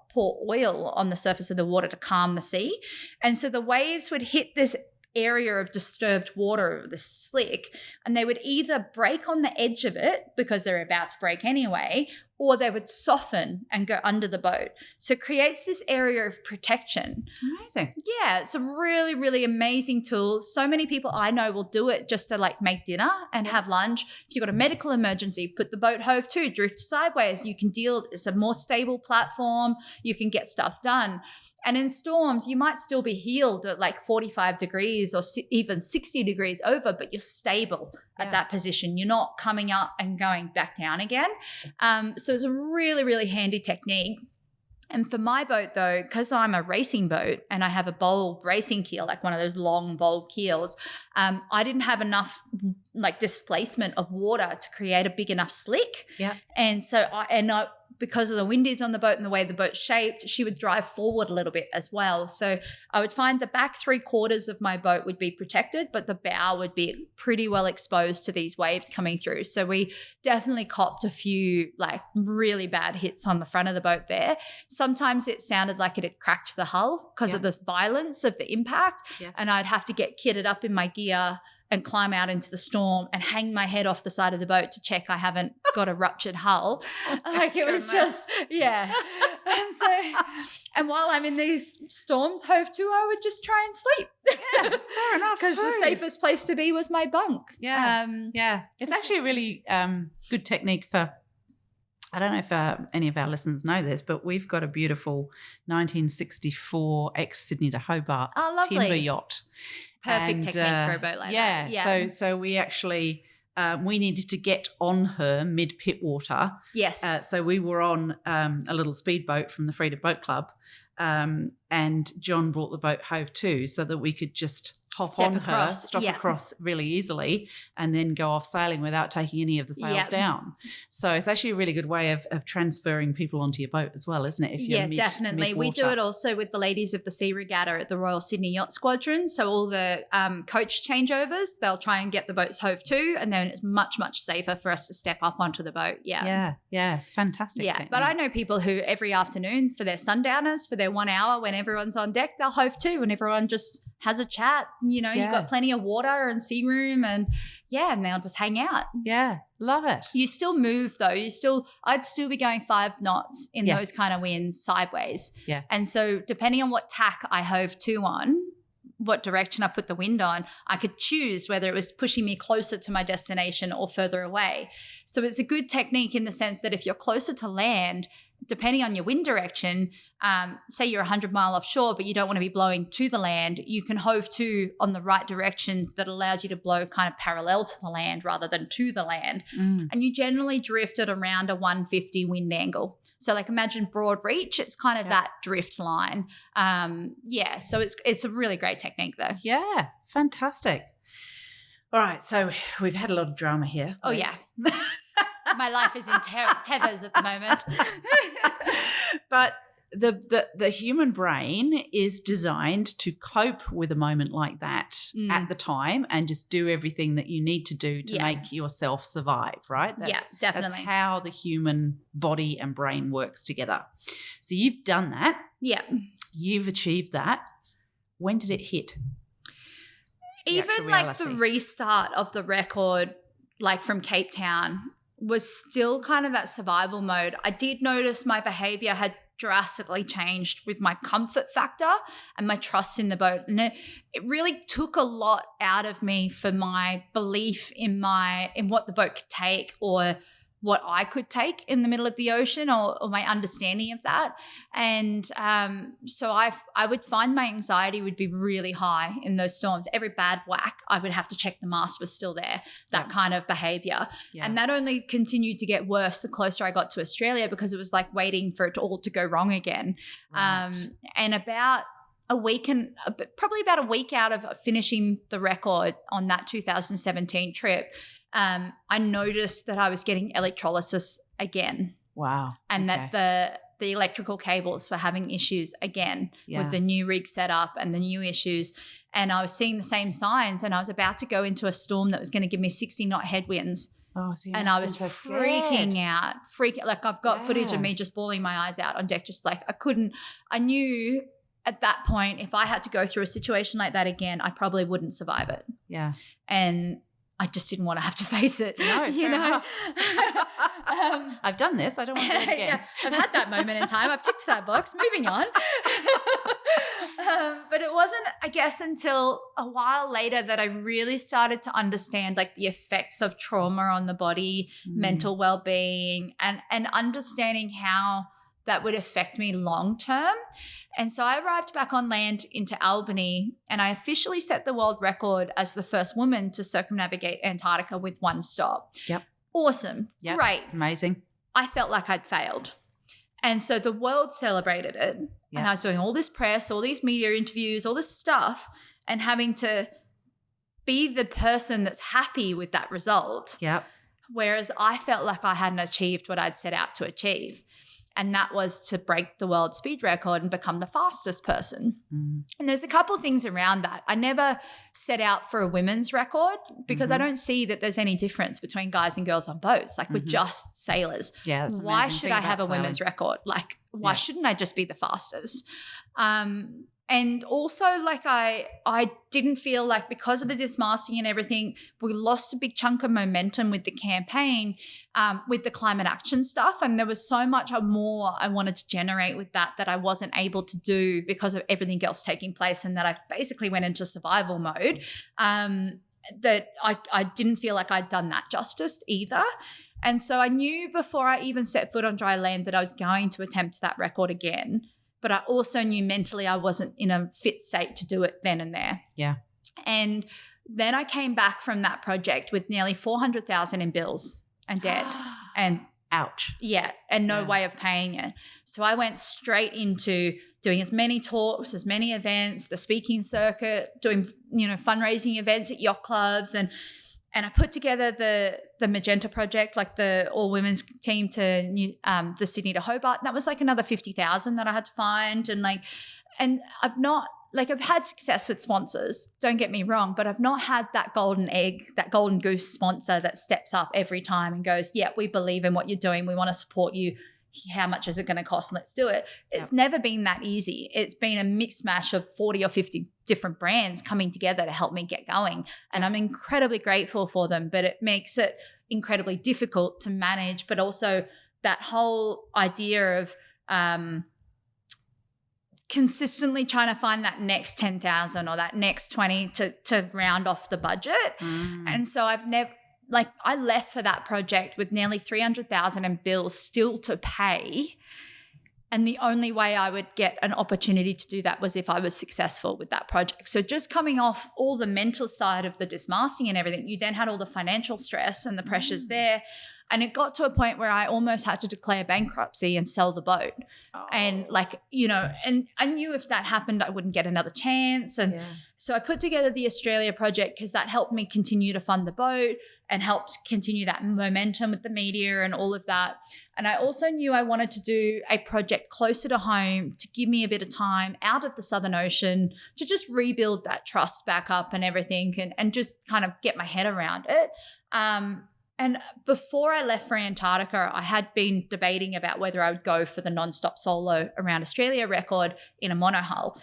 Speaker 2: oil on the surface of the water to calm the sea. And so the waves would hit this area of disturbed water, the slick, and they would either break on the edge of it because they're about to break anyway, or they would soften and go under the boat. So it creates this area of protection.
Speaker 1: Amazing.
Speaker 2: Yeah, it's a really, really amazing tool. So many people I know will do it just to like make dinner and have lunch. If you've got a medical emergency, put the boat hove to, drift sideways. You can deal, it's a more stable platform. You can get stuff done. And in storms, you might still be heeled at like 45 degrees or even 60 degrees over, but you're stable at that position. You're not coming up and going back down again. So it's a really, really handy technique. And for my boat, though, because I'm a racing boat and I have a bulb racing keel, like one of those long bulb keels, I didn't have enough like displacement of water to create a big enough slick.
Speaker 1: Yeah.
Speaker 2: And so because of the windage on the boat and the way the boat's shaped, she would drive forward a little bit as well. So I would find the back 3/4 of my boat would be protected, but the bow would be pretty well exposed to these waves coming through. So we definitely copped a few like really bad hits on the front of the boat there. Sometimes it sounded like it had cracked the hull because of the violence of the impact.
Speaker 1: Yes.
Speaker 2: And I'd have to get kitted up in my gear and climb out into the storm and hang my head off the side of the boat to check I haven't got a ruptured hull. Like it was just, yeah. And while I'm in these storms, hove to, I would just try and sleep.
Speaker 1: Yeah, fair enough.
Speaker 2: Because the safest place to be was my bunk.
Speaker 1: Yeah, It's actually a really good technique for, I don't know if any of our listeners know this, but we've got a beautiful 1964 ex-Sydney to Hobart timber yacht.
Speaker 2: Perfect technique for a boat like that.
Speaker 1: Yeah. So we actually we needed to get on her mid-pit water.
Speaker 2: Yes.
Speaker 1: So we were on a little speedboat from the Freda Boat Club, and John brought the boat hove to so that we could just hop
Speaker 2: Step
Speaker 1: on
Speaker 2: across.
Speaker 1: her, stop across really easily, and then go off sailing without taking any of the sails down. So it's actually a really good way of transferring people onto your boat as well, isn't it? If you're
Speaker 2: definitely. We do it also with the ladies of the Sea Regatta at the Royal Sydney Yacht Squadron. So all the coach changeovers, they'll try and get the boats hove to, and then it's much, much safer for us to step up onto the boat. Yeah.
Speaker 1: Yeah. It's fantastic.
Speaker 2: Yeah.
Speaker 1: technique.
Speaker 2: But I know people who every afternoon for their sundowners, for their 1 hour when everyone's on deck, they'll hove to and everyone just has a chat. You've got plenty of water and sea room and they'll just hang out.
Speaker 1: Yeah, love it.
Speaker 2: You still move though. I'd still be going 5 knots in those kind of winds sideways.
Speaker 1: Yeah.
Speaker 2: And so depending on what tack I hove to on, what direction I put the wind on, I could choose whether it was pushing me closer to my destination or further away. So it's a good technique in the sense that if you're closer to land, depending on your wind direction, say you're 100 mile offshore, but you don't want to be blowing to the land, you can hove to on the right direction that allows you to blow kind of parallel to the land rather than to the land. And you generally drift at around a 150 wind angle. So like imagine broad reach, it's kind of that drift line. So it's a really great technique though.
Speaker 1: Yeah, fantastic. All right, so we've had a lot of drama here.
Speaker 2: Oh, yeah. My life is in tethers at the moment.
Speaker 1: But the human brain is designed to cope with a moment like that at the time and just do everything that you need to do to make yourself survive, right?
Speaker 2: Definitely.
Speaker 1: That's how the human body and brain works together. So you've done that.
Speaker 2: Yeah.
Speaker 1: You've achieved that. When did it hit?
Speaker 2: Even like the restart of the record, like from Cape Town, was still kind of that survival mode. I did notice my behavior had drastically changed with my comfort factor and my trust in the boat. And it really took a lot out of me for my belief in what the boat could take or what I could take in the middle of the ocean or my understanding of that. And so I would find my anxiety would be really high in those storms. Every bad whack, I would have to check the mast was still there, that kind of behavior. Yeah. And that only continued to get worse the closer I got to Australia because it was like waiting for it all to go wrong again. Right. And about probably about a week out of finishing the record on that 2017 trip, I noticed that I was getting electrolysis again.
Speaker 1: Wow.
Speaker 2: And that the electrical cables were having issues again with the new rig setup and the new issues. And I was seeing the same signs and I was about to go into a storm that was going to give me 60-knot headwinds.
Speaker 1: Oh, so
Speaker 2: and I was freaking out. Like I've got footage of me just bawling my eyes out on deck, just like I knew at that point if I had to go through a situation like that again, I probably wouldn't survive it.
Speaker 1: Yeah.
Speaker 2: And I just didn't want to have to face it.
Speaker 1: No, fair enough. I've done this. I don't want to do it again.
Speaker 2: I've had that moment in time. I've ticked that box. Moving on. But it wasn't, I guess, until a while later that I really started to understand like the effects of trauma on the body, mental well-being, and understanding how that would affect me long term. And so I arrived back on land into Albany, and I officially set the world record as the first woman to circumnavigate Antarctica with one stop.
Speaker 1: Yep.
Speaker 2: Awesome.
Speaker 1: Yep.
Speaker 2: Great.
Speaker 1: Amazing.
Speaker 2: I felt like I'd failed. And so the world celebrated it.
Speaker 1: Yep.
Speaker 2: And I was doing all this press, all these media interviews, all this stuff, and having to be the person that's happy with that result.
Speaker 1: Yep.
Speaker 2: Whereas I felt like I hadn't achieved what I'd set out to achieve. And that was to break the world speed record and become the fastest person.
Speaker 1: Mm.
Speaker 2: And there's a couple of things around that. I never set out for a women's record because I don't see that there's any difference between guys and girls on boats. Like, we're just sailors.
Speaker 1: Yeah. That's
Speaker 2: Why
Speaker 1: amazing
Speaker 2: should
Speaker 1: thing
Speaker 2: I
Speaker 1: about
Speaker 2: have a
Speaker 1: sailing.
Speaker 2: women's record? Like, why shouldn't I just be the fastest? And also, like, I didn't feel like, because of the dismasking and everything, we lost a big chunk of momentum with the campaign, with the climate action stuff. And there was so much more I wanted to generate with that I wasn't able to do because of everything else taking place, and that I basically went into survival mode, that I didn't feel like I'd done that justice either. And so I knew before I even set foot on dry land that I was going to attempt that record again. But I also knew mentally I wasn't in a fit state to do it then and there.
Speaker 1: Yeah.
Speaker 2: And then I came back from that project with nearly 400,000 in bills and debt. And
Speaker 1: ouch.
Speaker 2: Yeah, and no way of paying it. So I went straight into doing as many talks, as many events, the speaking circuit, doing, fundraising events at yacht clubs, and I put together the Magenta project, like the all women's team to the Sydney to Hobart. And that was like another 50,000 that I had to find. And I've had success with sponsors, don't get me wrong, but I've not had that golden egg, that golden goose sponsor that steps up every time and goes, yeah, we believe in what you're doing. We want to support you. How much is it going to cost? Let's do it. It's never been that easy. It's been a mixed mash of 40 or 50 different brands coming together to help me get going. And I'm incredibly grateful for them, but it makes it incredibly difficult to manage. But also that whole idea of consistently trying to find that next 10,000 or that next 20 to round off the budget. And so I left for that project with nearly 300,000 in bills still to pay. And the only way I would get an opportunity to do that was if I was successful with that project. So just coming off all the mental side of the dismasking and everything, you then had all the financial stress and the pressures there. And it got to a point where I almost had to declare bankruptcy and sell the boat. And and I knew if that happened, I wouldn't get another chance. And so I put together the Australia project because that helped me continue to fund the boat and helped continue that momentum with the media and all of that. And I also knew I wanted to do a project closer to home to give me a bit of time out of the Southern Ocean to just rebuild that trust back up and everything, and just kind of get my head around it. And before I left for Antarctica, I had been debating about whether I would go for the nonstop solo around Australia record in a monohull.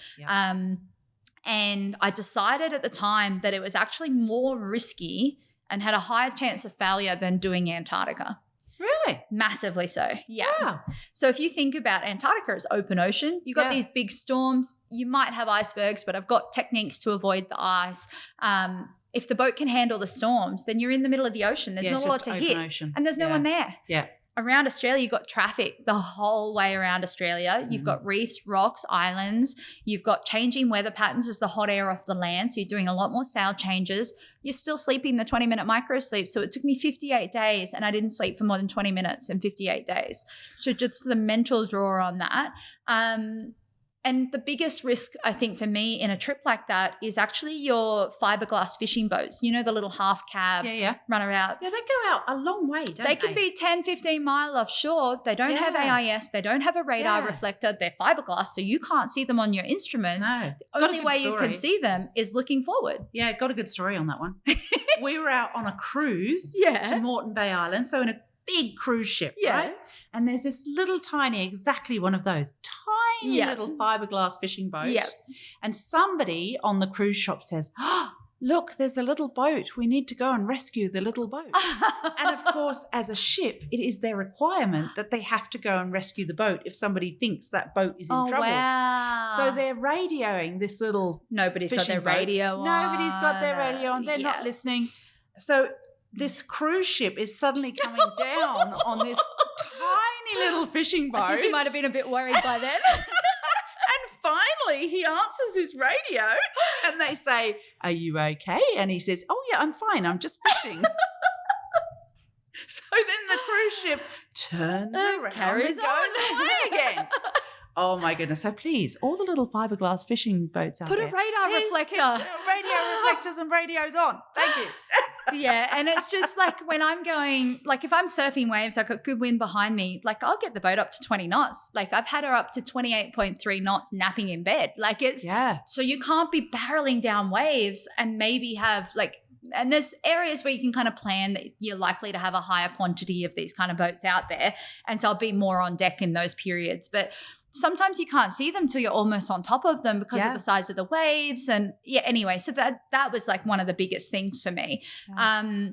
Speaker 2: And I decided at the time that it was actually more risky and had a higher chance of failure than doing Antarctica.
Speaker 1: Really?
Speaker 2: Massively so, yeah.
Speaker 1: Wow.
Speaker 2: So if you think about Antarctica as open ocean, you've got these big storms, you might have icebergs, but I've got techniques to avoid the ice. If the boat can handle the storms, then you're in the middle of the ocean. There's not a lot to hit.
Speaker 1: Ocean.
Speaker 2: And there's no one there.
Speaker 1: Yeah.
Speaker 2: Around Australia, you've got traffic the whole way around Australia. You've got reefs, rocks, islands. You've got changing weather patterns as the hot air off the land. So you're doing a lot more sail changes. You're still sleeping the 20-minute micro sleep. So it took me 58 days and I didn't sleep for more than 20 minutes in 58 days. So just the mental draw on that. And the biggest risk, I think, for me in a trip like that is actually your fiberglass fishing boats. You know, the little half cab runner out.
Speaker 1: Yeah, they go out a long way, don't they?
Speaker 2: They can be 10, 15 mile offshore. They don't have AIS. They don't have a radar reflector. They're fiberglass, so you can't see them on your instruments.
Speaker 1: No.
Speaker 2: The only way you can see them is looking forward.
Speaker 1: Yeah, got a good story on that one. We were out on a cruise to Moreton Bay Island, so in a big cruise ship, right? And there's this little tiny, exactly one of those tiny little fiberglass fishing boat. Yeah. And somebody on the cruise shop says, "Oh, look, there's a little boat. We need to go and rescue the little boat." And of course, as a ship, it is their requirement that they have to go and rescue the boat if somebody thinks that boat is in trouble.
Speaker 2: Wow.
Speaker 1: So they're radioing this little
Speaker 2: Nobody's got their radio on.
Speaker 1: Nobody's got their radio on. They're not listening. So this cruise ship is suddenly coming down on this tiny little fishing boat.
Speaker 2: I think he might have been a bit worried by then.
Speaker 1: And finally he answers his radio and they say, "Are you okay?" And he says, "Oh, yeah, I'm fine. I'm just fishing." So then the cruise ship turns around
Speaker 2: carries
Speaker 1: and goes away again. Oh, my goodness. So please, all the little fiberglass fishing boats out
Speaker 2: Put
Speaker 1: there.
Speaker 2: a radar reflector.
Speaker 1: Radio reflectors and radios on. Thank you.
Speaker 2: Yeah, and it's just like when I'm going, like if I'm surfing waves, I've got good wind behind me, like I'll get the boat up to 20 knots. Like I've had her up to 28.3 knots napping in bed. Like so you can't be barreling down waves and maybe have like, and there's areas where you can kind of plan that you're likely to have a higher quantity of these kind of boats out there. And so I'll be more on deck in those periods. But sometimes you can't see them till you're almost on top of them because of the size of the waves. And anyway, so that was like one of the biggest things for me. Yeah.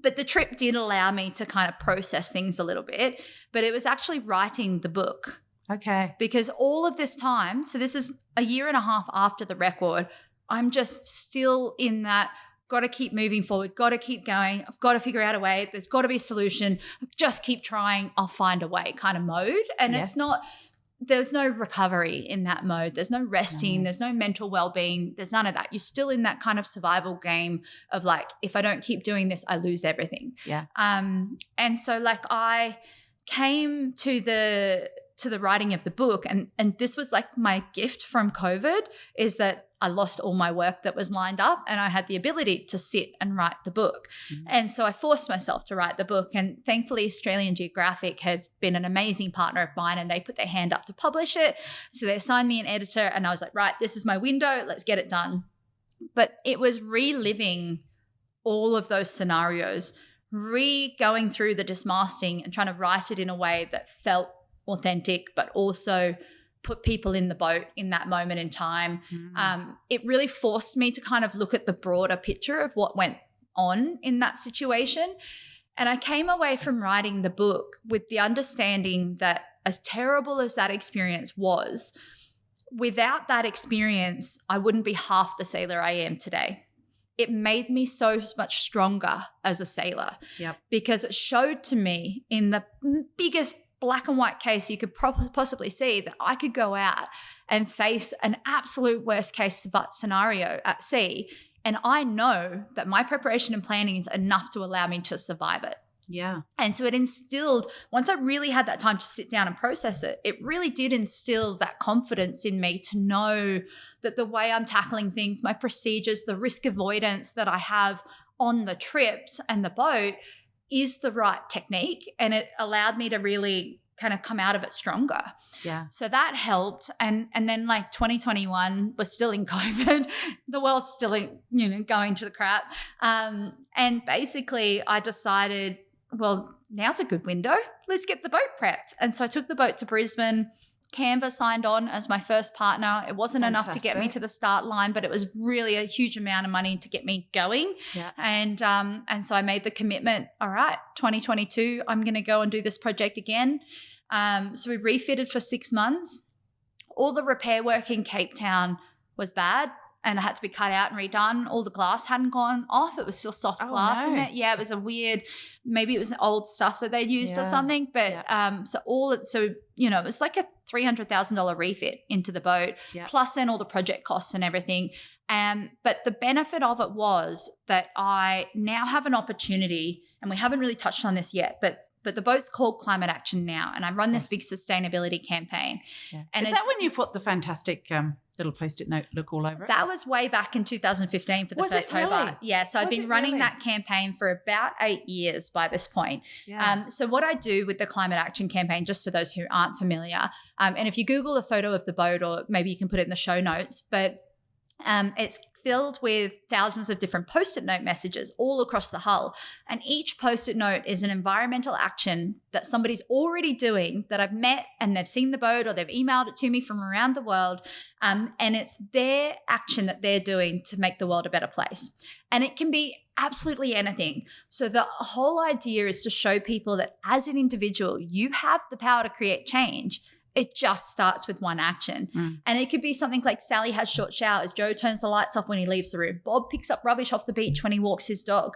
Speaker 2: But the trip did allow me to kind of process things a little bit, but it was actually writing the book.
Speaker 1: Okay.
Speaker 2: Because all of this time, so this is a year and a half after the record, I'm just still in that got to keep moving forward, got to keep going, I've got to figure out a way, there's got to be a solution, just keep trying, I'll find a way kind of mode. And it's not, there's no recovery in that mode. There's no resting. There's no mental well-being. There's none of that. You're still in that kind of survival game of like, if I don't keep doing this, I lose everything.
Speaker 1: Yeah.
Speaker 2: And so like I came to the writing of the book and this was like my gift from COVID is that I lost all my work that was lined up and I had the ability to sit and write the book. Mm-hmm. And so I forced myself to write the book and thankfully Australian Geographic have been an amazing partner of mine and they put their hand up to publish it. So they assigned me an editor and I was like, right, this is my window, let's get it done. But it was reliving all of those scenarios, going through the dismasting and trying to write it in a way that felt authentic but also put people in the boat in that moment in time. It really forced me to kind of look at the broader picture of what went on in that situation. And I came away from writing the book with the understanding that as terrible as that experience was, without that experience, I wouldn't be half the sailor I am today. It made me so much stronger as a sailor because it showed to me in the biggest black and white case you could possibly see that I could go out and face an absolute worst case scenario at sea. And I know that my preparation and planning is enough to allow me to survive it.
Speaker 1: Yeah.
Speaker 2: And so it instilled, once I really had that time to sit down and process it, it really did instill that confidence in me to know that the way I'm tackling things, my procedures, the risk avoidance that I have on the trips and the boat is the right technique. And it allowed me to really kind of come out of it stronger.
Speaker 1: Yeah.
Speaker 2: So that helped. And then like 2021 was still in COVID. The world's still in, going to the crap. And basically I decided, well, now's a good window. Let's get the boat prepped. And so I took the boat to Brisbane. Canva signed on as my first partner. It wasn't enough to get me to the start line, but it was really a huge amount of money to get me going.
Speaker 1: Yeah.
Speaker 2: And so I made the commitment, all right, 2022, I'm going to go and do this project again. So we refitted for 6 months. All the repair work in Cape Town was bad and it had to be cut out and redone. All the glass hadn't gone off. It was still soft glass in it. Yeah, it was a weird, maybe it was old stuff that they'd used or something. But it was like a $300,000 refit into the boat, plus then all the project costs and everything. But the benefit of it was that I now have an opportunity, and we haven't really touched on this yet, but the boat's called Climate Action Now, and I run this big sustainability campaign.
Speaker 1: Yeah. And is that when you put the fantastic little Post-it note look all over it?
Speaker 2: That was way back in 2015 for the first Hobart. Yeah, so I've been running that campaign for about 8 years by this point. Yeah. So what I do with the Climate Action campaign, just for those who aren't familiar, and if you Google a photo of the boat, or maybe you can put it in the show notes, but it's filled with thousands of different Post-it note messages all across the hull. And each Post-it note is an environmental action that somebody's already doing that I've met and they've seen the boat or they've emailed it to me from around the world. And it's their action that they're doing to make the world a better place. And it can be absolutely anything. So the whole idea is to show people that as an individual, you have the power to create change. It just starts with one action. And it could be something like Sally has short showers. Joe turns the lights off when he leaves the room. Bob picks up rubbish off the beach when he walks his dog.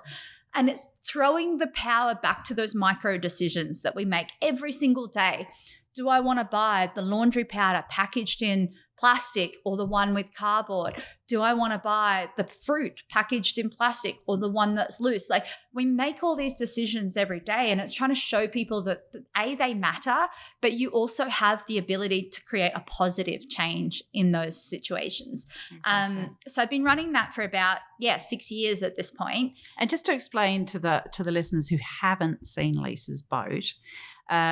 Speaker 2: And it's throwing the power back to those micro decisions that we make every single day. Do I want to buy the laundry powder packaged in plastic or the one with cardboard? Do I want to buy the fruit packaged in plastic or the one that's loose? Like, we make all these decisions every day, and it's trying to show people that A, they matter, but you also have the ability to create a positive change in those situations. Exactly. So I've been running that for about 6 years at this point.
Speaker 1: And just to explain to the listeners who haven't seen Lisa's boat,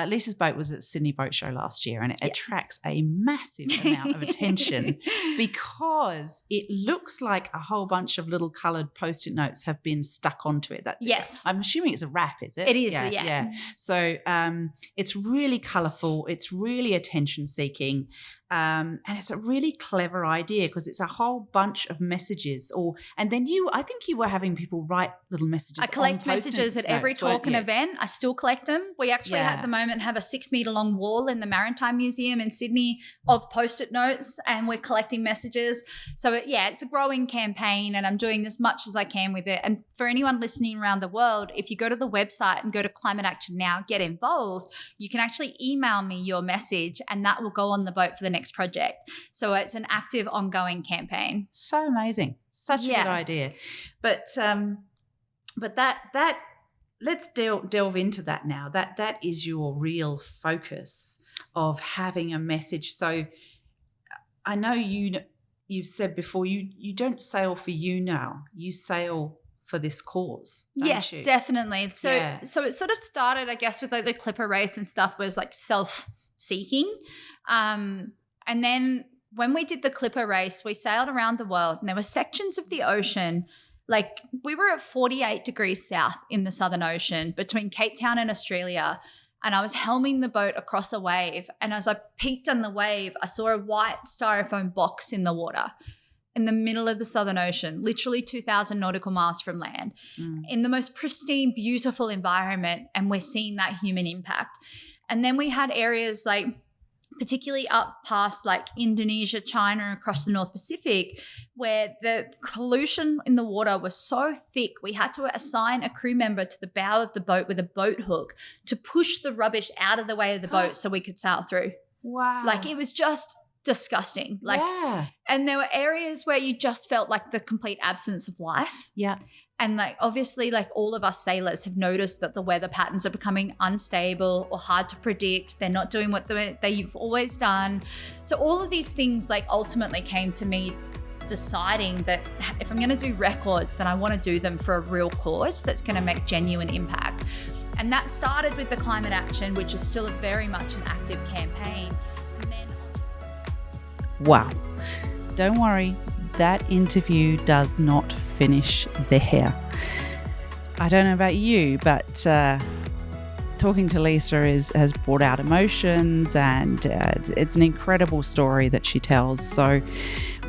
Speaker 1: Lisa's boat was at Sydney Boat Show last year, and it attracts a massive amount of attention because it looks like a whole bunch of little coloured Post-it notes have been stuck onto it. That's
Speaker 2: yes.
Speaker 1: I'm assuming it's a wrap, is it?
Speaker 2: It is, yeah.
Speaker 1: So it's really colourful. It's really attention-seeking. And it's a really clever idea because it's a whole bunch of messages. And then I think you were having people write little messages.
Speaker 2: I collect messages at every talk and event. I still collect them. We actually at the moment have a 6-metre long wall in the Maritime Museum in Sydney of Post-it notes, and we're collecting messages. So it's a growing campaign, and I'm doing as much as I can with it. And for anyone listening around the world, if you go to the website and go to Climate Action Now, get involved, you can actually email me your message, and that will go on the boat for the next project. So it's an active, ongoing campaign.
Speaker 1: So amazing. Such a good idea. But that let's delve into that now. That is your real focus of having a message. So I know you've said before you don't sail for you now. You sail for this cause.
Speaker 2: Yes,
Speaker 1: you?
Speaker 2: Definitely. So it sort of started, I guess, with like the Clipper race and stuff, was like self-seeking. And then when we did the Clipper race, we sailed around the world, and there were sections of the ocean, like we were at 48 degrees south in the Southern Ocean between Cape Town and Australia, and I was helming the boat across a wave, and as I peeked on the wave, I saw a white styrofoam box in the water in the middle of the Southern Ocean, literally 2,000 nautical miles from land, in the most pristine, beautiful environment, and we're seeing that human impact. And then we had areas like particularly up past like Indonesia, China, across the North Pacific, where the pollution in the water was so thick, we had to assign a crew member to the bow of the boat with a boat hook to push the rubbish out of the way of the boat so we could sail through.
Speaker 1: Wow.
Speaker 2: Like, it was just disgusting. And there were areas where you just felt like the complete absence of life.
Speaker 1: Yeah.
Speaker 2: And like, obviously, like all of us sailors have noticed that the weather patterns are becoming unstable or hard to predict. They're not doing what they've always done. So all of these things like ultimately came to me deciding that if I'm going to do records, then I want to do them for a real cause that's going to make genuine impact. And that started with the Climate Action, which is still very much an active campaign. And then
Speaker 1: wow. Don't worry. That interview does not finish there. I don't know about you, but talking to Lisa has brought out emotions, and it's an incredible story that she tells. So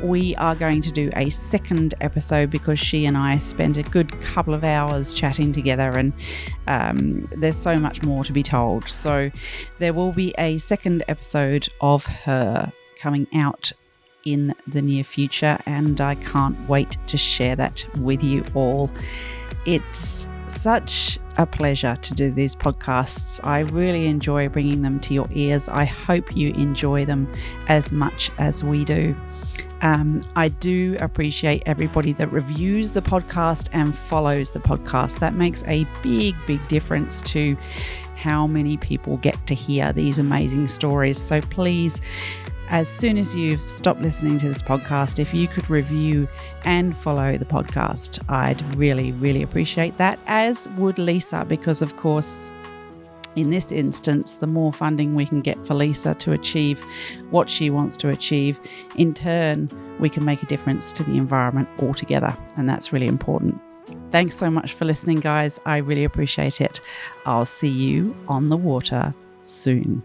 Speaker 1: we are going to do a second episode because she and I spent a good couple of hours chatting together, and there's so much more to be told. So there will be a second episode of her coming out in the near future, and I can't wait to share that with you all. It's such a pleasure to do these podcasts. I really enjoy bringing them to your ears. I hope you enjoy them as much as we do. I do appreciate everybody that reviews the podcast and follows the podcast. That makes a big, big difference to how many people get to hear these amazing stories. So please, as soon as you've stopped listening to this podcast, if you could review and follow the podcast, I'd really, really appreciate that, as would Lisa, because of course, in this instance, the more funding we can get for Lisa to achieve what she wants to achieve, in turn, we can make a difference to the environment altogether. And that's really important. Thanks so much for listening, guys. I really appreciate it. I'll see you on the water soon.